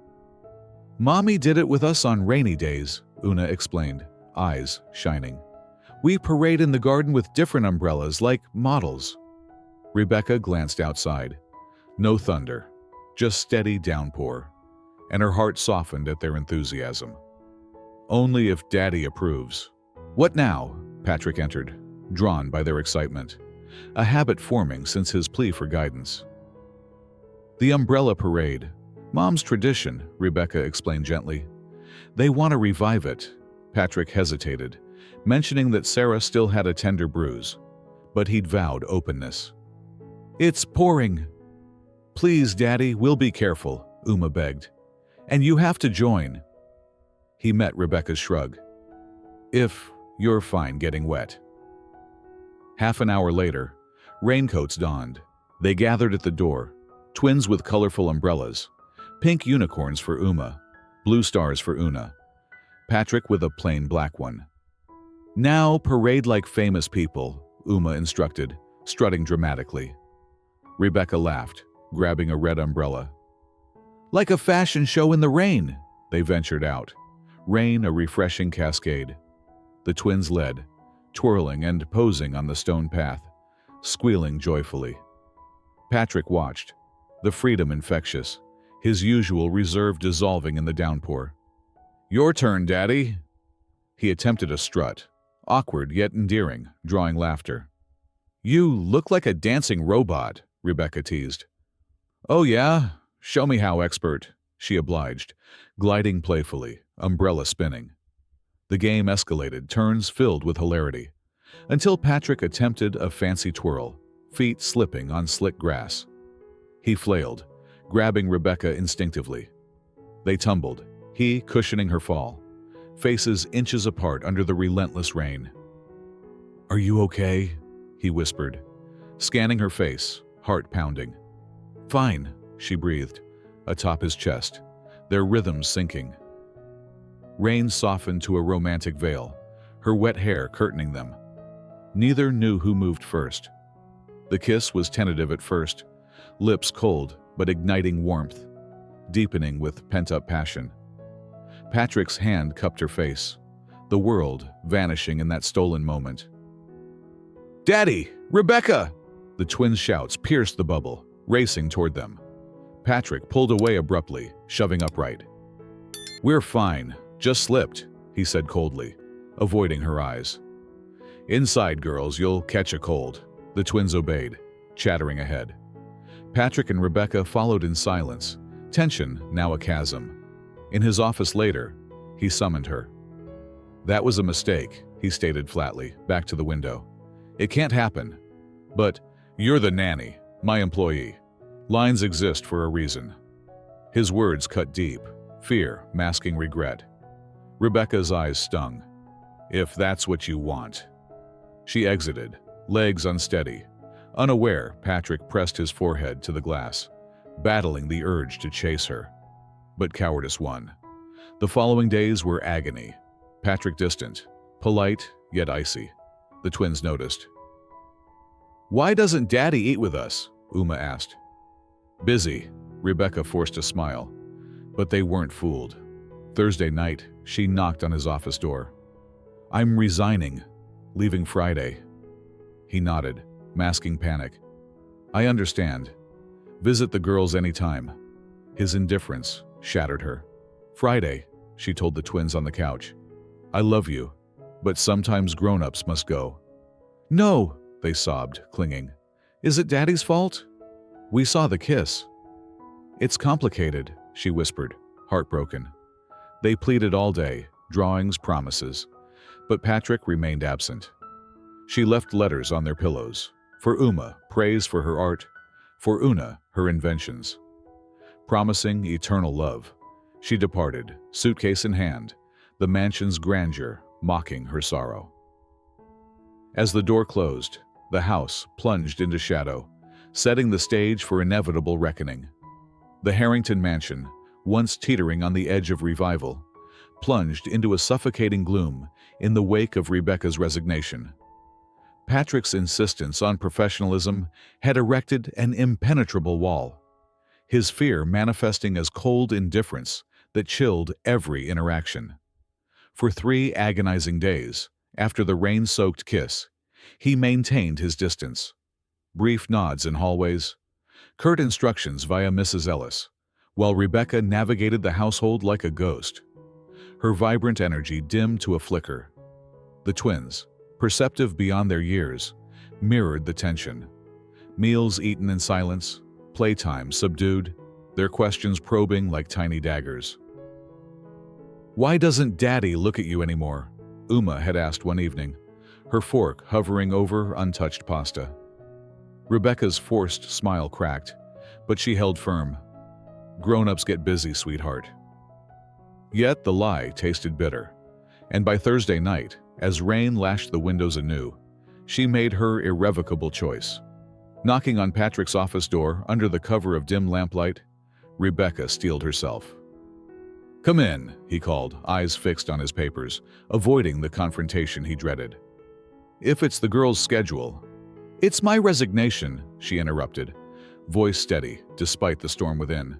"Mommy did it with us on rainy days," Una explained, eyes shining. "We parade in the garden with different umbrellas, like models." Rebecca glanced outside. No thunder, just steady downpour, and her heart softened at their enthusiasm. "Only if Daddy approves." "What now?" Patrick entered, drawn by their excitement, a habit forming since his plea for guidance. "The umbrella parade. Mom's tradition," Rebecca explained gently. "They want to revive it." Patrick hesitated, mentioning that Sarah still had a tender bruise, but he'd vowed openness. "It's pouring." "Please, Daddy, we'll be careful," Uma begged. "And you have to join." He met Rebecca's shrug. "If you're fine getting wet." Half an hour later, raincoats donned. They gathered at the door, twins with colorful umbrellas, pink unicorns for Uma, blue stars for Una, Patrick with a plain black one. "Now parade like famous people," Uma instructed, strutting dramatically. Rebecca laughed, grabbing a red umbrella. "Like a fashion show in the rain," they ventured out, rain a refreshing cascade. The twins led, twirling and posing on the stone path, squealing joyfully. Patrick watched, the freedom infectious, his usual reserve dissolving in the downpour. "Your turn, Daddy." He attempted a strut, awkward yet endearing, drawing laughter. "You look like a dancing robot," Rebecca teased. "Oh yeah? Show me how, expert," she obliged, gliding playfully, umbrella spinning. The game escalated, turns filled with hilarity, until Patrick attempted a fancy twirl, feet slipping on slick grass. He flailed, grabbing Rebecca instinctively. They tumbled, he cushioning her fall, faces inches apart under the relentless rain. "Are you okay?" he whispered, scanning her face, heart pounding. "Fine," she breathed, atop his chest, their rhythms syncing. Rain softened to a romantic veil, her wet hair curtaining them. Neither knew who moved first. The kiss was tentative at first, lips cold but igniting warmth, deepening with pent-up passion. Patrick's hand cupped her face, the world vanishing in that stolen moment. "Daddy! Rebecca!" The twins' shouts pierced the bubble, racing toward them. Patrick pulled away abruptly, shoving upright. "We're fine, just slipped," he said coldly, avoiding her eyes. "Inside, girls, you'll catch a cold," the twins obeyed, chattering ahead. Patrick and Rebecca followed in silence, tension now a chasm. In his office later, he summoned her. "That was a mistake," he stated flatly, back to the window. "It can't happen. But you're the nanny, my employee. Lines exist for a reason." His words cut deep, fear masking regret. Rebecca's eyes stung. "If that's what you want." She exited, legs unsteady. Unaware, Patrick pressed his forehead to the glass, battling the urge to chase her. But cowardice won. The following days were agony. Patrick distant, polite yet icy. The twins noticed. "Why doesn't Daddy eat with us?" Uma asked. "Busy," Rebecca forced a smile. But they weren't fooled. Thursday night, she knocked on his office door. "I'm resigning, leaving Friday." He nodded, masking panic. "I understand. Visit the girls anytime." His indifference shattered her. "Friday," she told the twins on the couch. "I love you, but sometimes grown-ups must go." "No," they sobbed, clinging. "Is it Daddy's fault? We saw the kiss." "It's complicated," she whispered, heartbroken. They pleaded all day, drawings, promises. But Patrick remained absent. She left letters on their pillows. For Uma, praise for her art. For Una, her inventions. Promising eternal love, she departed, suitcase in hand, the mansion's grandeur mocking her sorrow. As the door closed, the house plunged into shadow, setting the stage for inevitable reckoning. The Harrington mansion, once teetering on the edge of revival, plunged into a suffocating gloom in the wake of Rebecca's resignation. Patrick's insistence on professionalism had erected an impenetrable wall, his fear manifesting as cold indifference that chilled every interaction. For 3 agonizing days, after the rain-soaked kiss, he maintained his distance. Brief nods in hallways, curt instructions via Mrs. Ellis, while Rebecca navigated the household like a ghost. Her vibrant energy dimmed to a flicker. The twins, perceptive beyond their years, mirrored the tension. Meals eaten in silence, playtime subdued, their questions probing like tiny daggers. "Why doesn't Daddy look at you anymore?" Uma had asked one evening, her fork hovering over untouched pasta. Rebecca's forced smile cracked, but she held firm. "Grown-ups get busy, sweetheart." Yet the lie tasted bitter, and by Thursday night, as rain lashed the windows anew, she made her irrevocable choice. Knocking on Patrick's office door under the cover of dim lamplight, Rebecca steeled herself. "Come in," he called, eyes fixed on his papers, avoiding the confrontation he dreaded. "If it's the girl's schedule—" "It's my resignation," she interrupted, voice steady despite the storm within.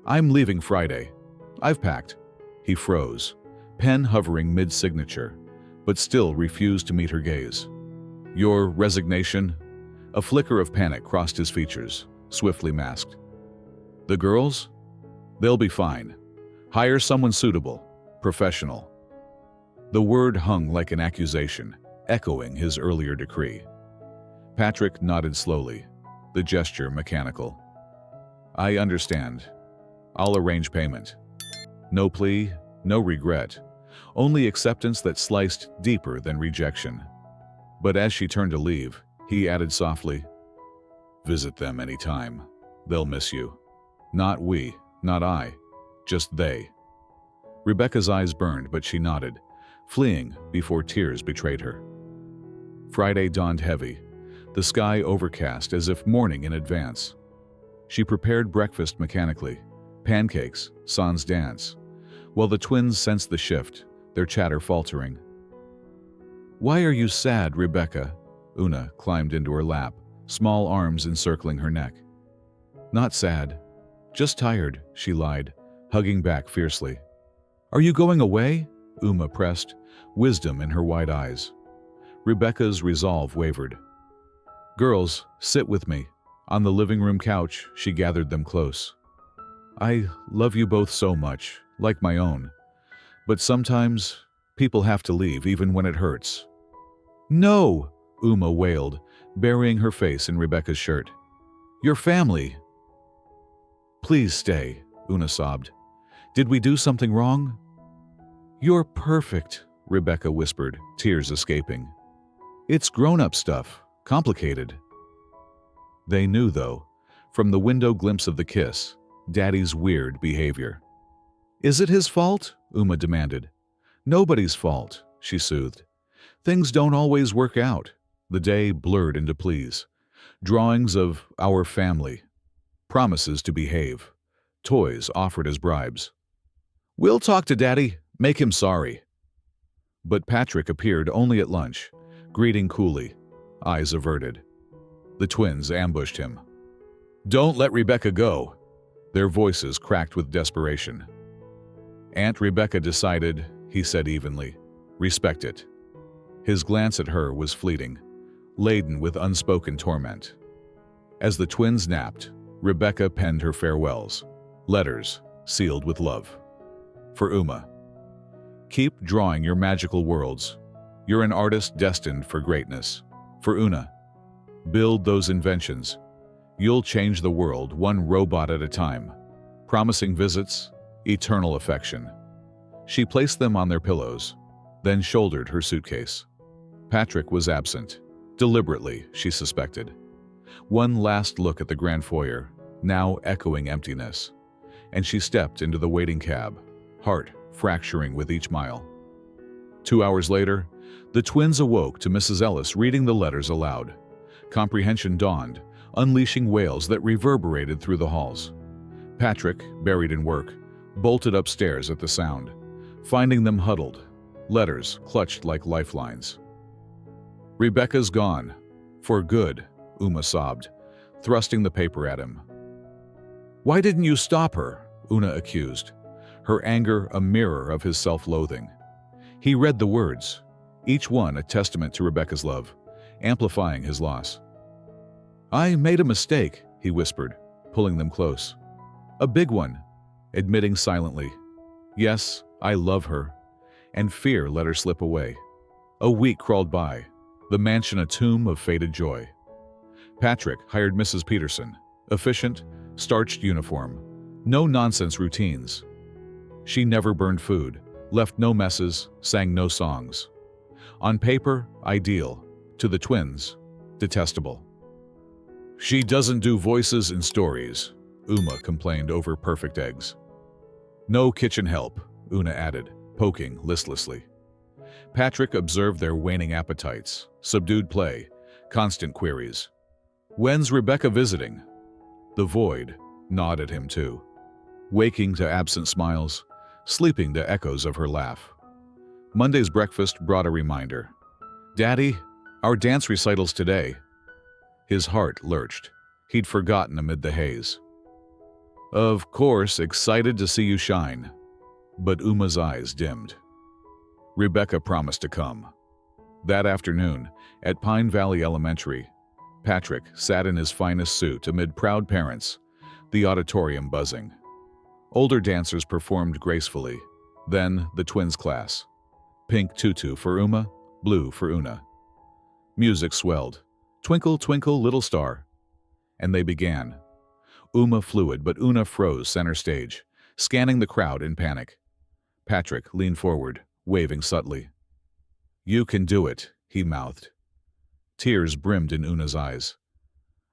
"I'm leaving Friday. I've packed." He froze, pen hovering mid-signature, but still refused to meet her gaze. "Your resignation?" A flicker of panic crossed his features, swiftly masked. "The girls? They'll be fine. Hire someone suitable, professional." The word hung like an accusation, echoing his earlier decree. Patrick nodded slowly, the gesture mechanical. "I understand. I'll arrange payment." No plea, no regret, only acceptance that sliced deeper than rejection. But as she turned to leave, he added softly, "Visit them anytime. They'll miss you. Not we, not I, just they." Rebecca's eyes burned, but she nodded, fleeing before tears betrayed her. Friday dawned heavy, the sky overcast as if mourning in advance. She prepared breakfast mechanically, pancakes, sans dance, while the twins sensed the shift, their chatter faltering. "Why are you sad, Rebecca?" Una climbed into her lap, small arms encircling her neck. "Not sad. Just tired," she lied, hugging back fiercely. "Are you going away?" Uma pressed, wisdom in her wide eyes. Rebecca's resolve wavered. "Girls, sit with me." On the living room couch, she gathered them close. "I love you both so much, like my own. But sometimes, people have to leave even when it hurts." "No!" Uma wailed, burying her face in Rebecca's shirt. "Your family." "Please stay," Una sobbed. "Did we do something wrong?" "You're perfect," Rebecca whispered, tears escaping. "It's grown-up stuff, complicated." They knew, though, from the window glimpse of the kiss, Daddy's weird behavior. "Is it his fault?" Uma demanded. "Nobody's fault," she soothed. "Things don't always work out." The day blurred into pleas, drawings of our family, promises to behave, toys offered as bribes. "We'll talk to Daddy, make him sorry." But Patrick appeared only at lunch, greeting coolly, eyes averted. The twins ambushed him. "Don't let Rebecca go." Their voices cracked with desperation. "Aunt Rebecca decided," he said evenly. "Respect it." His glance at her was fleeting, laden with unspoken torment. As the twins napped, Rebecca penned her farewells, letters sealed with love. For Uma, "Keep drawing your magical worlds. You're an artist destined for greatness." For Una, "Build those inventions. You'll change the world one robot at a time." Promising visits, eternal affection. She placed them on their pillows, then shouldered her suitcase. Patrick was absent, deliberately, she suspected. One last look at the grand foyer, now echoing emptiness, and she stepped into the waiting cab, heart fracturing with each mile. 2 hours later, The twins awoke to Mrs. Ellis reading the letters aloud. Comprehension dawned, unleashing wails that reverberated through the halls. Patrick, buried in work, bolted upstairs at the sound, finding them huddled, letters clutched like lifelines. "Rebecca's gone. For good," Uma sobbed, thrusting the paper at him. "Why didn't you stop her?" Una accused, her anger a mirror of his self-loathing. He read the words, each one a testament to Rebecca's love, amplifying his loss. "I made a mistake," he whispered, pulling them close. "A big one," admitting silently. "Yes, I love her." And fear let her slip away. A week crawled by, the mansion a tomb of faded joy. Patrick hired Mrs. Peterson, efficient, starched uniform, no-nonsense routines. She never burned food, left no messes, sang no songs. On paper, ideal. To the twins, detestable. "She doesn't do voices and stories," Uma complained over perfect eggs. "No kitchen help," Una added, poking listlessly. Patrick observed their waning appetites, subdued play, constant queries. "When's Rebecca visiting?" The void gnawed at him too, waking to absent smiles, sleeping to echoes of her laugh. Monday's breakfast brought a reminder. "Daddy, our dance recital's today." His heart lurched. He'd forgotten amid the haze. "Of course, excited to see you shine." But Uma's eyes dimmed. Rebecca promised to come. That afternoon, at Pine Valley Elementary, Patrick sat in his finest suit amid proud parents, the auditorium buzzing. Older dancers performed gracefully. Then the twins' class. Pink tutu for Uma, blue for Una. Music swelled. "Twinkle, twinkle, little star." And they began. Uma fluid, but Una froze center stage, scanning the crowd in panic. Patrick leaned forward, waving subtly. "You can do it," he mouthed. Tears brimmed in Una's eyes.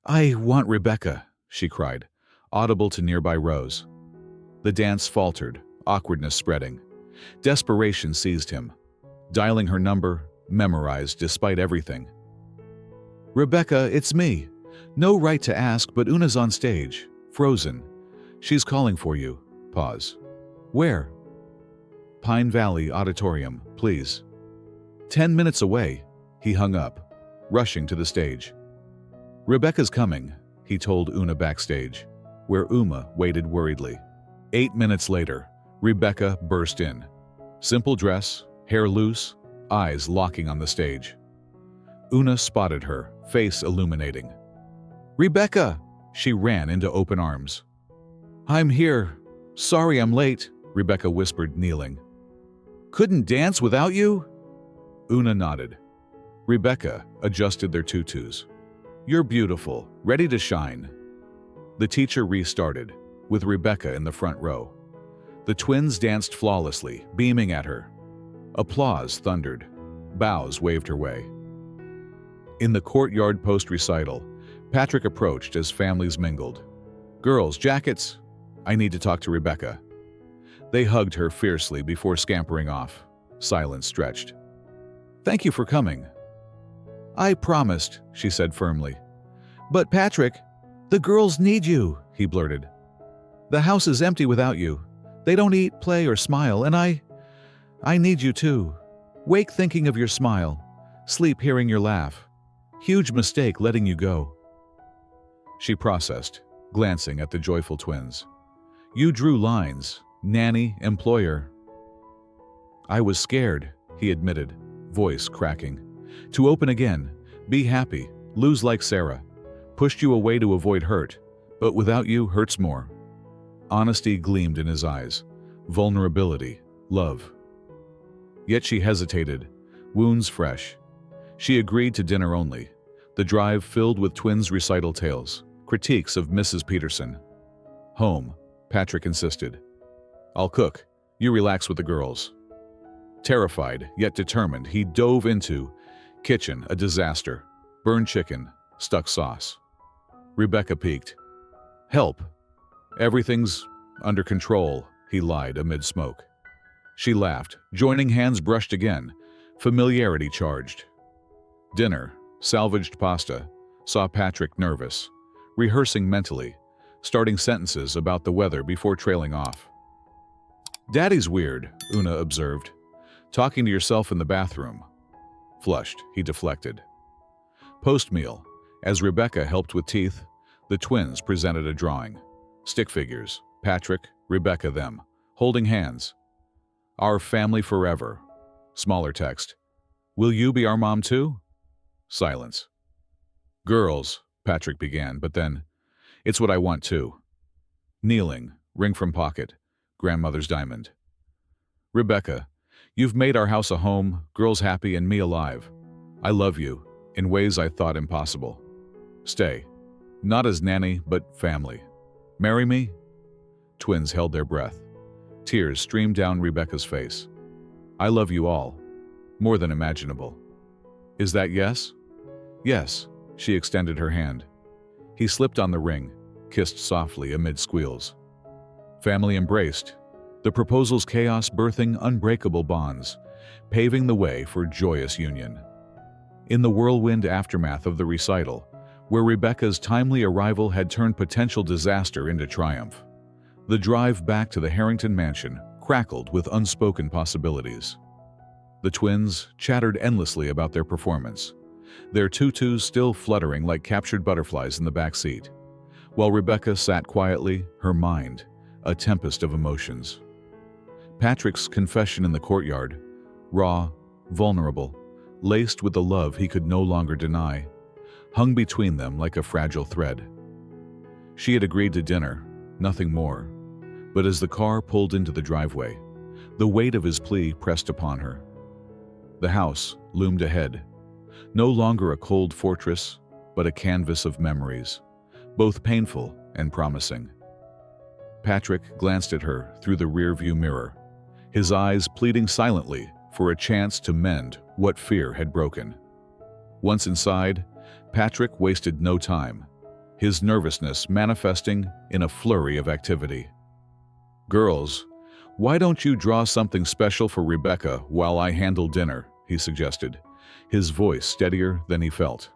"I want Rebecca," she cried, audible to nearby rows. The dance faltered, awkwardness spreading. Desperation seized him. Dialing her number, memorized despite everything. "Rebecca, it's me. No right to ask, but Una's on stage, frozen. She's calling for you." Pause. "Where?" "Pine Valley Auditorium, please." 10 minutes away, he hung up, rushing to the stage. "Rebecca's coming," he told Una backstage, where Uma waited worriedly. 8 minutes later, Rebecca burst in. Simple dress, hair loose, eyes locking on the stage. Una spotted her, face illuminating. "Rebecca!" She ran into open arms. "I'm here. Sorry I'm late," Rebecca whispered, kneeling. "Couldn't dance without you?" Una nodded. Rebecca adjusted their tutus. "You're beautiful, ready to shine." The teacher restarted, with Rebecca in the front row. The twins danced flawlessly, beaming at her. Applause thundered. Bows waved her way. In the courtyard post-recital, Patrick approached as families mingled. "Girls, jackets? I need to talk to Rebecca." They hugged her fiercely before scampering off. Silence stretched. "Thank you for coming." "I promised," she said firmly. "But Patrick, the girls need you," he blurted. "The house is empty without you. They don't eat, play, or smile, and I need you too. Wake thinking of your smile. Sleep hearing your laugh. Huge mistake letting you go." She processed, glancing at the joyful twins. "You drew lines, nanny, employer." "I was scared," he admitted, voice cracking. "To open again, be happy, lose like Sarah. Pushed you away to avoid hurt, but without you hurts more." Honesty gleamed in his eyes, vulnerability, love. Yet she hesitated, wounds fresh. She agreed to dinner only, the drive filled with twins' recital tales, critiques of Mrs. Peterson. "Home," Patrick insisted. "I'll cook. You relax with the girls." Terrified, yet determined, he dove into kitchen, a disaster. Burned chicken, stuck sauce. Rebecca peeked. "Help." "Everything's under control," he lied amid smoke. She laughed, joining hands brushed again, Familiarity charged. Dinner, salvaged pasta, saw Patrick nervous, rehearsing mentally, starting sentences about the weather before trailing off. "Daddy's weird," Una observed. "Talking to yourself in the bathroom." Flushed, he deflected. Post-meal, as Rebecca helped with teeth, the twins presented a drawing. Stick figures, Patrick, Rebecca, them, holding hands. "Our family forever." Smaller text. "Will you be our mom too?" Silence. "Girls," Patrick began, but then, "It's what I want too." Kneeling, ring from pocket, grandmother's diamond. "Rebecca, you've made our house a home, girls happy, and me alive. I love you, in ways I thought impossible. Stay. Not as nanny, but family. Marry me?" Twins held their breath. Tears streamed down Rebecca's face. "I love you all. More than imaginable." "Is that yes?" "Yes." She extended her hand. He slipped on the ring, kissed softly amid squeals. Family embraced, the proposal's chaos birthing unbreakable bonds, paving the way for joyous union. In the whirlwind aftermath of the recital, where Rebecca's timely arrival had turned potential disaster into triumph, the drive back to the Harrington mansion crackled with unspoken possibilities. The twins chattered endlessly about their performance, their tutus still fluttering like captured butterflies in the back seat, while Rebecca sat quietly, her mind a tempest of emotions. Patrick's confession in the courtyard, raw, vulnerable, laced with the love he could no longer deny, hung between them like a fragile thread. She had agreed to dinner, nothing more, but as the car pulled into the driveway, the weight of his plea pressed upon her. The house loomed ahead, no longer a cold fortress, but a canvas of memories, both painful and promising. Patrick glanced at her through the rearview mirror, his eyes pleading silently for a chance to mend what fear had broken. Once inside, Patrick wasted no time, his nervousness manifesting in a flurry of activity. "Girls, why don't you draw something special for Rebecca while I handle dinner?" he suggested, his voice steadier than he felt.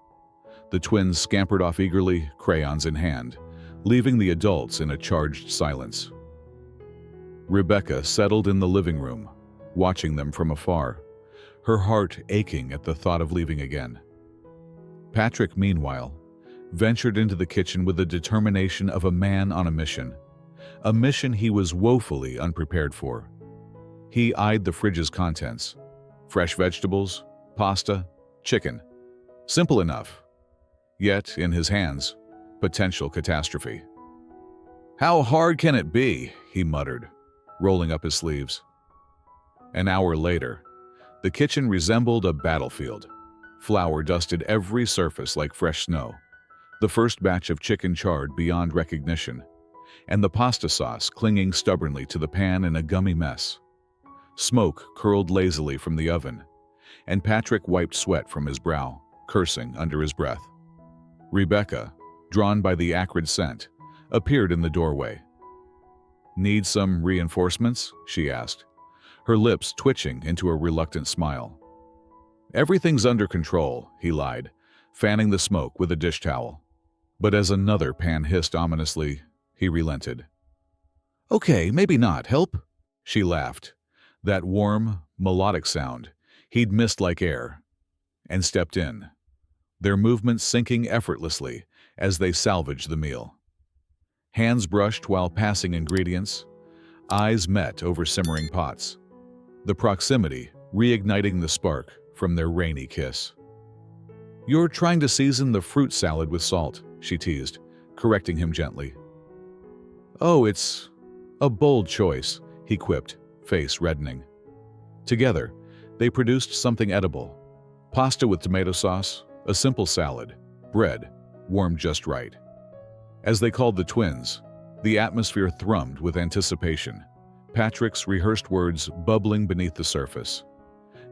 The twins scampered off eagerly, crayons in hand, leaving the adults in a charged silence. Rebecca settled in the living room, watching them from afar, her heart aching at the thought of leaving again. Patrick, meanwhile, ventured into the kitchen with the determination of a man on a mission he was woefully unprepared for. He eyed the fridge's contents. Fresh vegetables, pasta, chicken. Simple enough. Yet, in his hands, potential catastrophe. "How hard can it be?" he muttered, rolling up his sleeves. An hour later, the kitchen resembled a battlefield. Flour dusted every surface like fresh snow. The first batch of chicken charred beyond recognition, and the pasta sauce clinging stubbornly to the pan in a gummy mess. Smoke curled lazily from the oven, and Patrick wiped sweat from his brow, cursing under his breath. Rebecca, drawn by the acrid scent, appeared in the doorway. "Need some reinforcements?" she asked, her lips twitching into a reluctant smile. "Everything's under control," he lied, fanning the smoke with a dish towel. But as another pan hissed ominously, he relented. "Okay, maybe not. Help?" She laughed, that warm, melodic sound he'd missed like air, and stepped in, their movements sinking effortlessly as they salvaged the meal. Hands brushed while passing ingredients, eyes met over simmering pots, the proximity reigniting the spark from their rainy kiss. "You're trying to season the fruit salad with salt," she teased, correcting him gently. "Oh, it's a bold choice," he quipped, face reddening. Together, they produced something edible. Pasta with tomato sauce, a simple salad, bread, warmed just right. As they called the twins, the atmosphere thrummed with anticipation, Patrick's rehearsed words bubbling beneath the surface.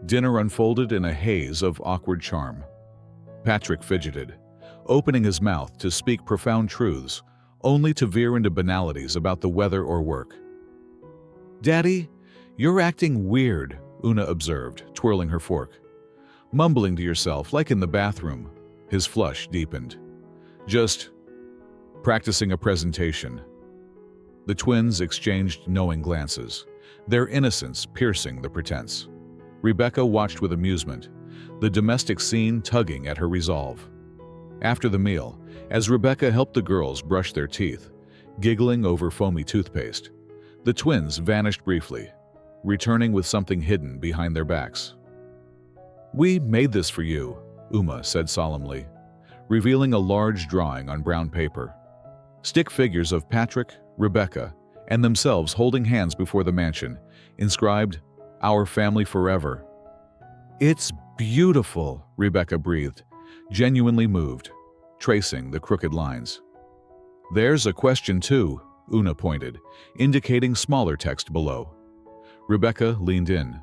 Dinner unfolded in a haze of awkward charm. Patrick fidgeted, opening his mouth to speak profound truths, only to veer into banalities about the weather or work. "Daddy, you're acting weird," Una observed, twirling her fork. Mumbling to yourself, like in the bathroom. His flush deepened. Just practicing a presentation. The twins exchanged knowing glances, their innocence piercing the pretense. Rebecca watched with amusement, the domestic scene tugging at her resolve. After the meal, as Rebecca helped the girls brush their teeth, giggling over foamy toothpaste, the twins vanished briefly, returning with something hidden behind their backs. "We made this for you," Uma said solemnly, revealing a large drawing on brown paper. Stick figures of Patrick, Rebecca, and themselves holding hands before the mansion, inscribed, "Our family forever." "It's beautiful," Rebecca breathed, genuinely moved, tracing the crooked lines. "There's a question too," Una pointed, indicating smaller text below. Rebecca leaned in.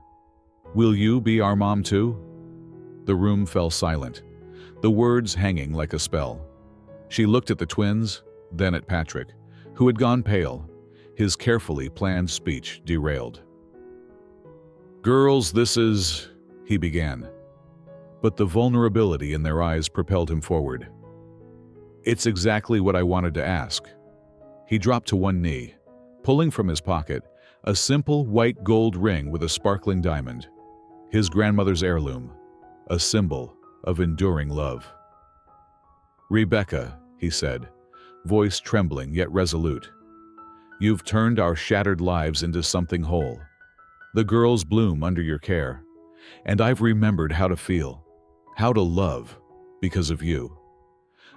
"Will you be our mom too?" The room fell silent, the words hanging like a spell. She looked at the twins, then at Patrick, who had gone pale, his carefully planned speech derailed. "Girls, this is," he began. But the vulnerability in their eyes propelled him forward. "It's exactly what I wanted to ask." He dropped to one knee, pulling from his pocket a simple white gold ring with a sparkling diamond, his grandmother's heirloom, a symbol of enduring love. "Rebecca," he said, voice trembling yet resolute, "you've turned our shattered lives into something whole. The girls bloom under your care, and I've remembered how to feel, how to love, because of you.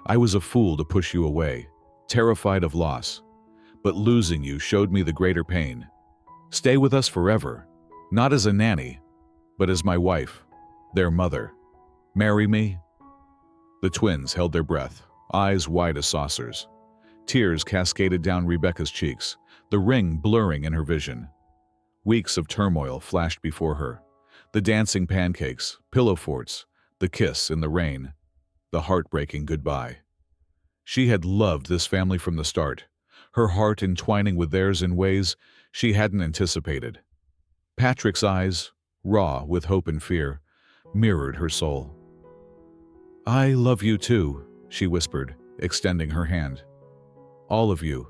I was a fool to push you away, terrified of loss, but losing you showed me the greater pain. Stay with us forever, not as a nanny, but as my wife, their mother. Marry me?" The twins held their breath, eyes wide as saucers. Tears cascaded down Rebecca's cheeks, the ring blurring in her vision. Weeks of turmoil flashed before her. The dancing pancakes, pillow forts, the kiss in the rain, the heartbreaking goodbye. She had loved this family from the start, her heart entwining with theirs in ways she hadn't anticipated. Patrick's eyes, raw with hope and fear, mirrored her soul. "I love you too," she whispered, extending her hand. "All of you,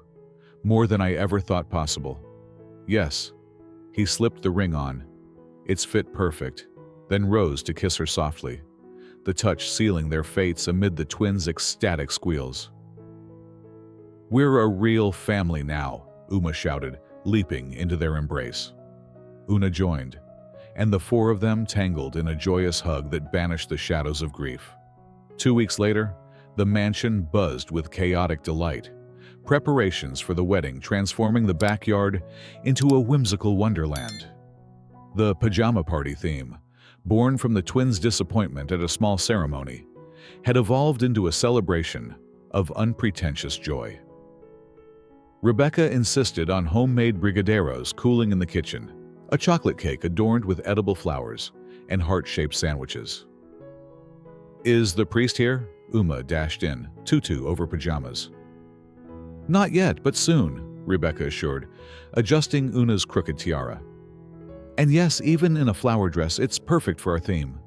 more than I ever thought possible." "Yes." He slipped the ring on. Its fit perfect, then rose to kiss her softly, the touch sealing their fates amid the twins' ecstatic squeals. "We're a real family now," Uma shouted, leaping into their embrace. Una joined, and the four of them tangled in a joyous hug that banished the shadows of grief. 2 weeks later, the mansion buzzed with chaotic delight, preparations for the wedding transforming the backyard into a whimsical wonderland. The pajama party theme, born from the twins' disappointment at a small ceremony, had evolved into a celebration of unpretentious joy. Rebecca insisted on homemade brigadeiros cooling in the kitchen, a chocolate cake adorned with edible flowers, and heart-shaped sandwiches. "Is the priest here?" Uma dashed in, tutu over pajamas. "Not yet, but soon," Rebecca assured, adjusting Una's crooked tiara. "And yes, even in a flower dress, it's perfect for our theme."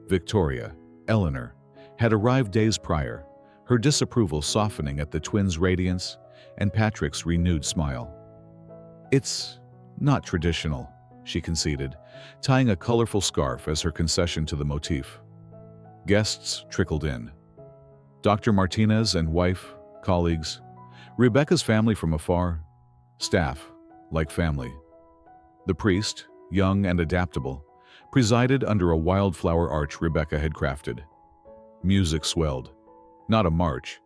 Victoria, Eleanor, had arrived days prior, her disapproval softening at the twins' radiance and Patrick's renewed smile. "It's not traditional," she conceded, tying a colorful scarf as her concession to the motif. Guests trickled in. Dr. Martinez and wife, colleagues, Rebecca's family from afar, staff, like family. The priest, young and adaptable, presided under a wildflower arch Rebecca had crafted. Music swelled, not a march,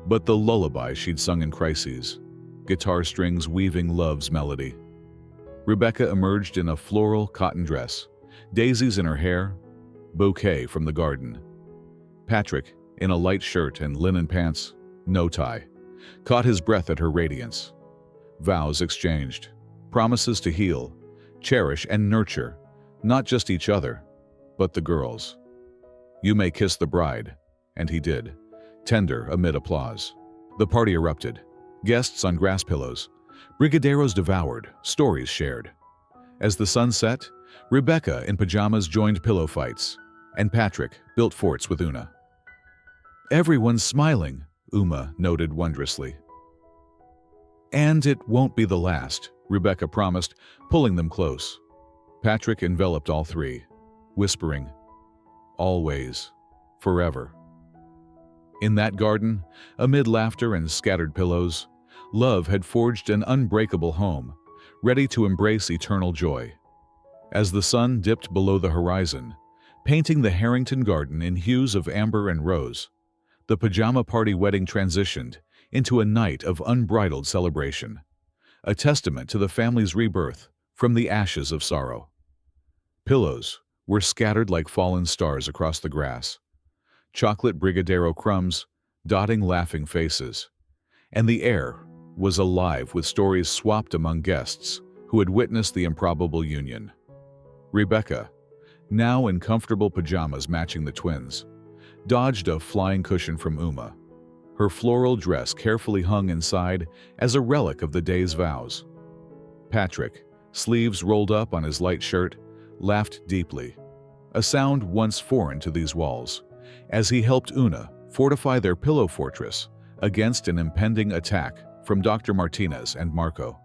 but the lullaby she'd sung in crises, guitar strings weaving love's melody. Rebecca emerged in a floral cotton dress, daisies in her hair, bouquet from the garden. Patrick, in a light shirt and linen pants, no tie, caught his breath at her radiance. Vows exchanged, promises to heal, cherish and nurture, not just each other, but the girls. "You may kiss the bride," and he did, tender amid applause. The party erupted. Guests on grass pillows, brigadeiros devoured, stories shared. As the sun set, Rebecca in pajamas joined pillow fights, and Patrick built forts with Una. "Everyone's smiling," Uma noted wondrously. "And it won't be the last," Rebecca promised, pulling them close. Patrick enveloped all three, whispering, "Always, forever." In that garden, amid laughter and scattered pillows, love had forged an unbreakable home, ready to embrace eternal joy. As the sun dipped below the horizon, painting the Harrington garden in hues of amber and rose, the pajama party wedding transitioned into a night of unbridled celebration, a testament to the family's rebirth from the ashes of sorrow. Pillows were scattered like fallen stars across the grass, chocolate brigadeiro crumbs dotting laughing faces, and the air was alive with stories swapped among guests who had witnessed the improbable union. Rebecca, now in comfortable pajamas matching the twins, dodged a flying cushion from Uma, her floral dress carefully hung inside as a relic of the day's vows. Patrick, sleeves rolled up on his light shirt, laughed deeply, a sound once foreign to these walls, as he helped Una fortify their pillow fortress against an impending attack from Dr. Martinez and Marco.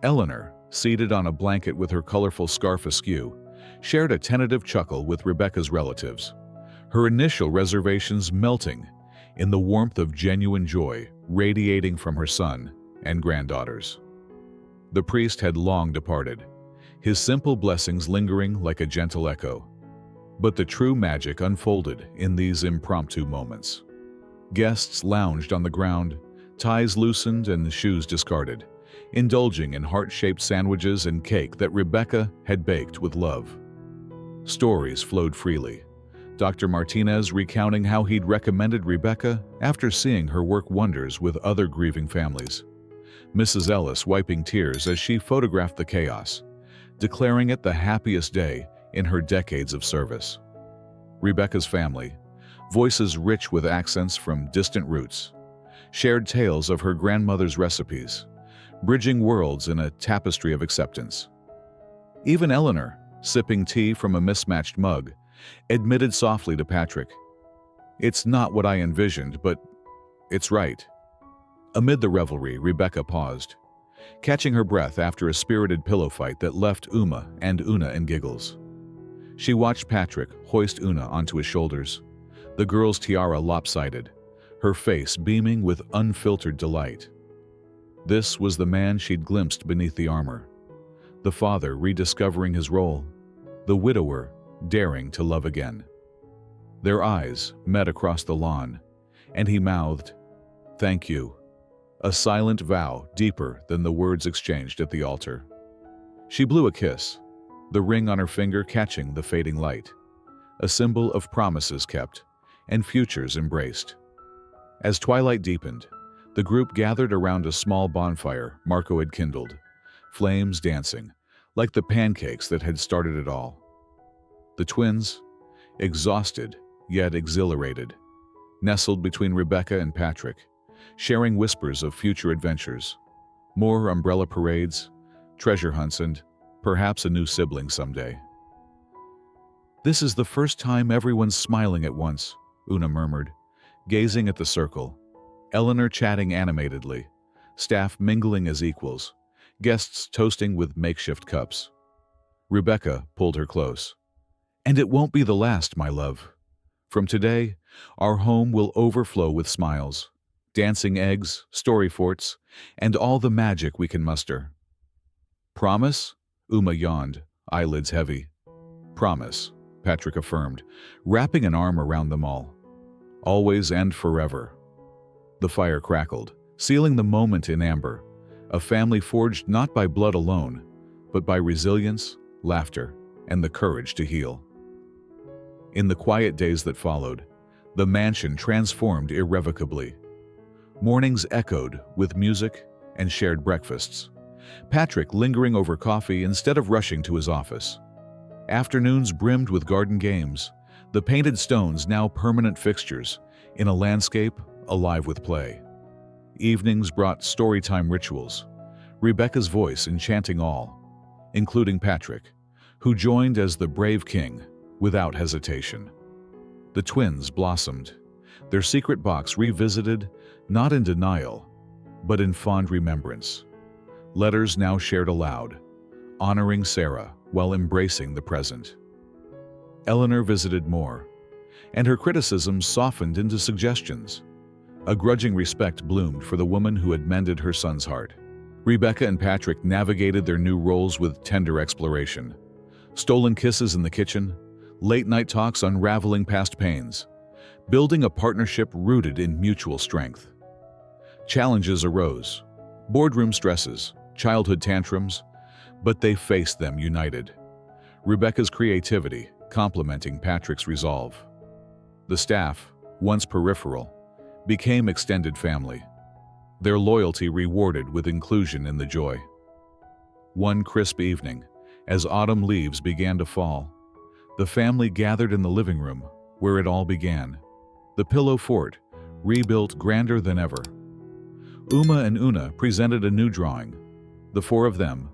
Eleanor, seated on a blanket with her colorful scarf askew, shared a tentative chuckle with Rebecca's relatives, her initial reservations melting in the warmth of genuine joy radiating from her son and granddaughters. The priest had long departed, his simple blessings lingering like a gentle echo. But the true magic unfolded in these impromptu moments. Guests lounged on the ground, ties loosened and shoes discarded, indulging in heart-shaped sandwiches and cake that Rebecca had baked with love. Stories flowed freely, Dr. Martinez recounting how he'd recommended Rebecca after seeing her work wonders with other grieving families. Mrs. Ellis wiping tears as she photographed the chaos, declaring it the happiest day in her decades of service. Rebecca's family, voices rich with accents from distant roots, shared tales of her grandmother's recipes, bridging worlds in a tapestry of acceptance. Even Eleanor, sipping tea from a mismatched mug, admitted softly to Patrick, "It's not what I envisioned, but it's right." Amid the revelry, Rebecca paused, catching her breath after a spirited pillow fight that left Uma and Una in giggles. She watched Patrick hoist Una onto his shoulders, the girl's tiara lopsided, her face beaming with unfiltered delight. This was the man she'd glimpsed beneath the armor, the father rediscovering his role, the widower daring to love again. Their eyes met across the lawn, and he mouthed, "Thank you," a silent vow deeper than the words exchanged at the altar. She blew a kiss, the ring on her finger catching the fading light, a symbol of promises kept and futures embraced. As twilight deepened, the group gathered around a small bonfire Marco had kindled, flames dancing, like the pancakes that had started it all. The twins, exhausted yet exhilarated, nestled between Rebecca and Patrick, sharing whispers of future adventures, more umbrella parades, treasure hunts, and perhaps a new sibling someday. "This is the first time everyone's smiling at once," Una murmured, gazing at the circle, Eleanor chatting animatedly, staff mingling as equals, guests toasting with makeshift cups. Rebecca pulled her close. "And it won't be the last, my love. From today, our home will overflow with smiles, dancing eggs, story forts, and all the magic we can muster." "Promise?" Uma yawned, eyelids heavy. "Promise," Patrick affirmed, wrapping an arm around them all. "Always and forever." The fire crackled, sealing the moment in amber, a family forged not by blood alone, but by resilience, laughter, and the courage to heal. In the quiet days that followed, the mansion transformed irrevocably. Mornings echoed with music and shared breakfasts, Patrick lingering over coffee instead of rushing to his office. Afternoons brimmed with garden games, the painted stones now permanent fixtures in a landscape alive with play. Evenings brought storytime rituals, Rebecca's voice enchanting all, including Patrick, who joined as the brave king without hesitation. The twins blossomed, their secret box revisited, not in denial, but in fond remembrance. Letters now shared aloud, honoring Sarah while embracing the present. Eleanor visited more, and her criticisms softened into suggestions. A grudging respect bloomed for the woman who had mended her son's heart. Rebecca and Patrick navigated their new roles with tender exploration. Stolen kisses in the kitchen, late-night talks unraveling past pains, building a partnership rooted in mutual strength. Challenges arose, boardroom stresses, childhood tantrums, but they faced them united. Rebecca's creativity complementing Patrick's resolve. The staff, once peripheral, became extended family, their loyalty rewarded with inclusion in the joy. One crisp evening, as autumn leaves began to fall, the family gathered in the living room where it all began. The pillow fort, rebuilt grander than ever. Uma and Una presented a new drawing. The four of them,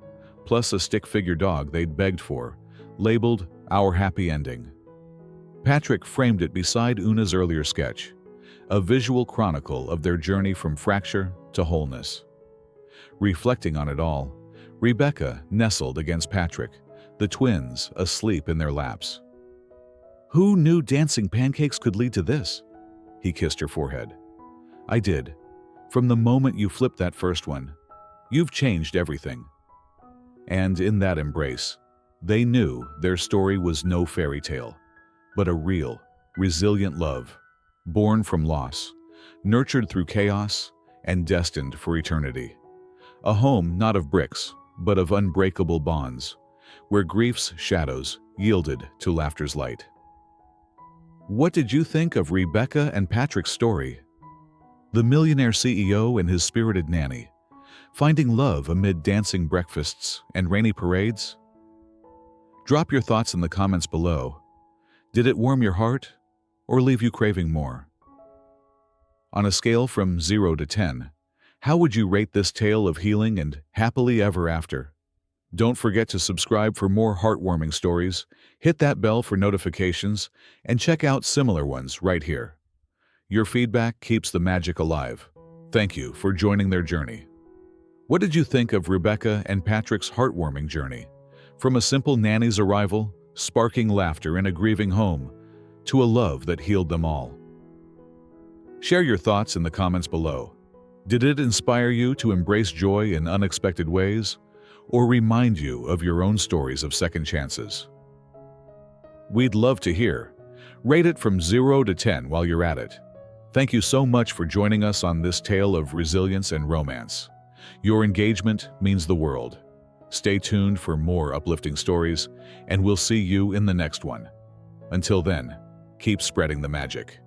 plus a stick figure dog they'd begged for, labeled Our Happy Ending. Patrick framed it beside Una's earlier sketch, a visual chronicle of their journey from fracture to wholeness. Reflecting on it all, Rebecca nestled against Patrick, the twins asleep in their laps. "Who knew dancing pancakes could lead to this?" He kissed her forehead. "I did. From the moment you flipped that first one, you've changed everything." And in that embrace, they knew their story was no fairy tale, but a real, resilient love, born from loss, nurtured through chaos, and destined for eternity. A home not of bricks, but of unbreakable bonds, where grief's shadows yielded to laughter's light. What did you think of Rebecca and Patrick's story? The millionaire CEO and his spirited nanny, finding love amid dancing breakfasts and rainy parades? Drop your thoughts in the comments below. Did it warm your heart or leave you craving more? On a scale from 0 to 10, how would you rate this tale of healing and happily ever after? Don't forget to subscribe for more heartwarming stories, hit that bell for notifications, and check out similar ones right here. Your feedback keeps the magic alive. Thank you for joining their journey. What did you think of Rebecca and Patrick's heartwarming journey? From a simple nanny's arrival, sparking laughter in a grieving home, to a love that healed them all. Share your thoughts in the comments below. Did it inspire you to embrace joy in unexpected ways, or remind you of your own stories of second chances? We'd love to hear. Rate it from 0 to 10 while you're at it. Thank you so much for joining us on this tale of resilience and romance. Your engagement means the world. Stay tuned for more uplifting stories, and we'll see you in the next one. Until then, keep spreading the magic.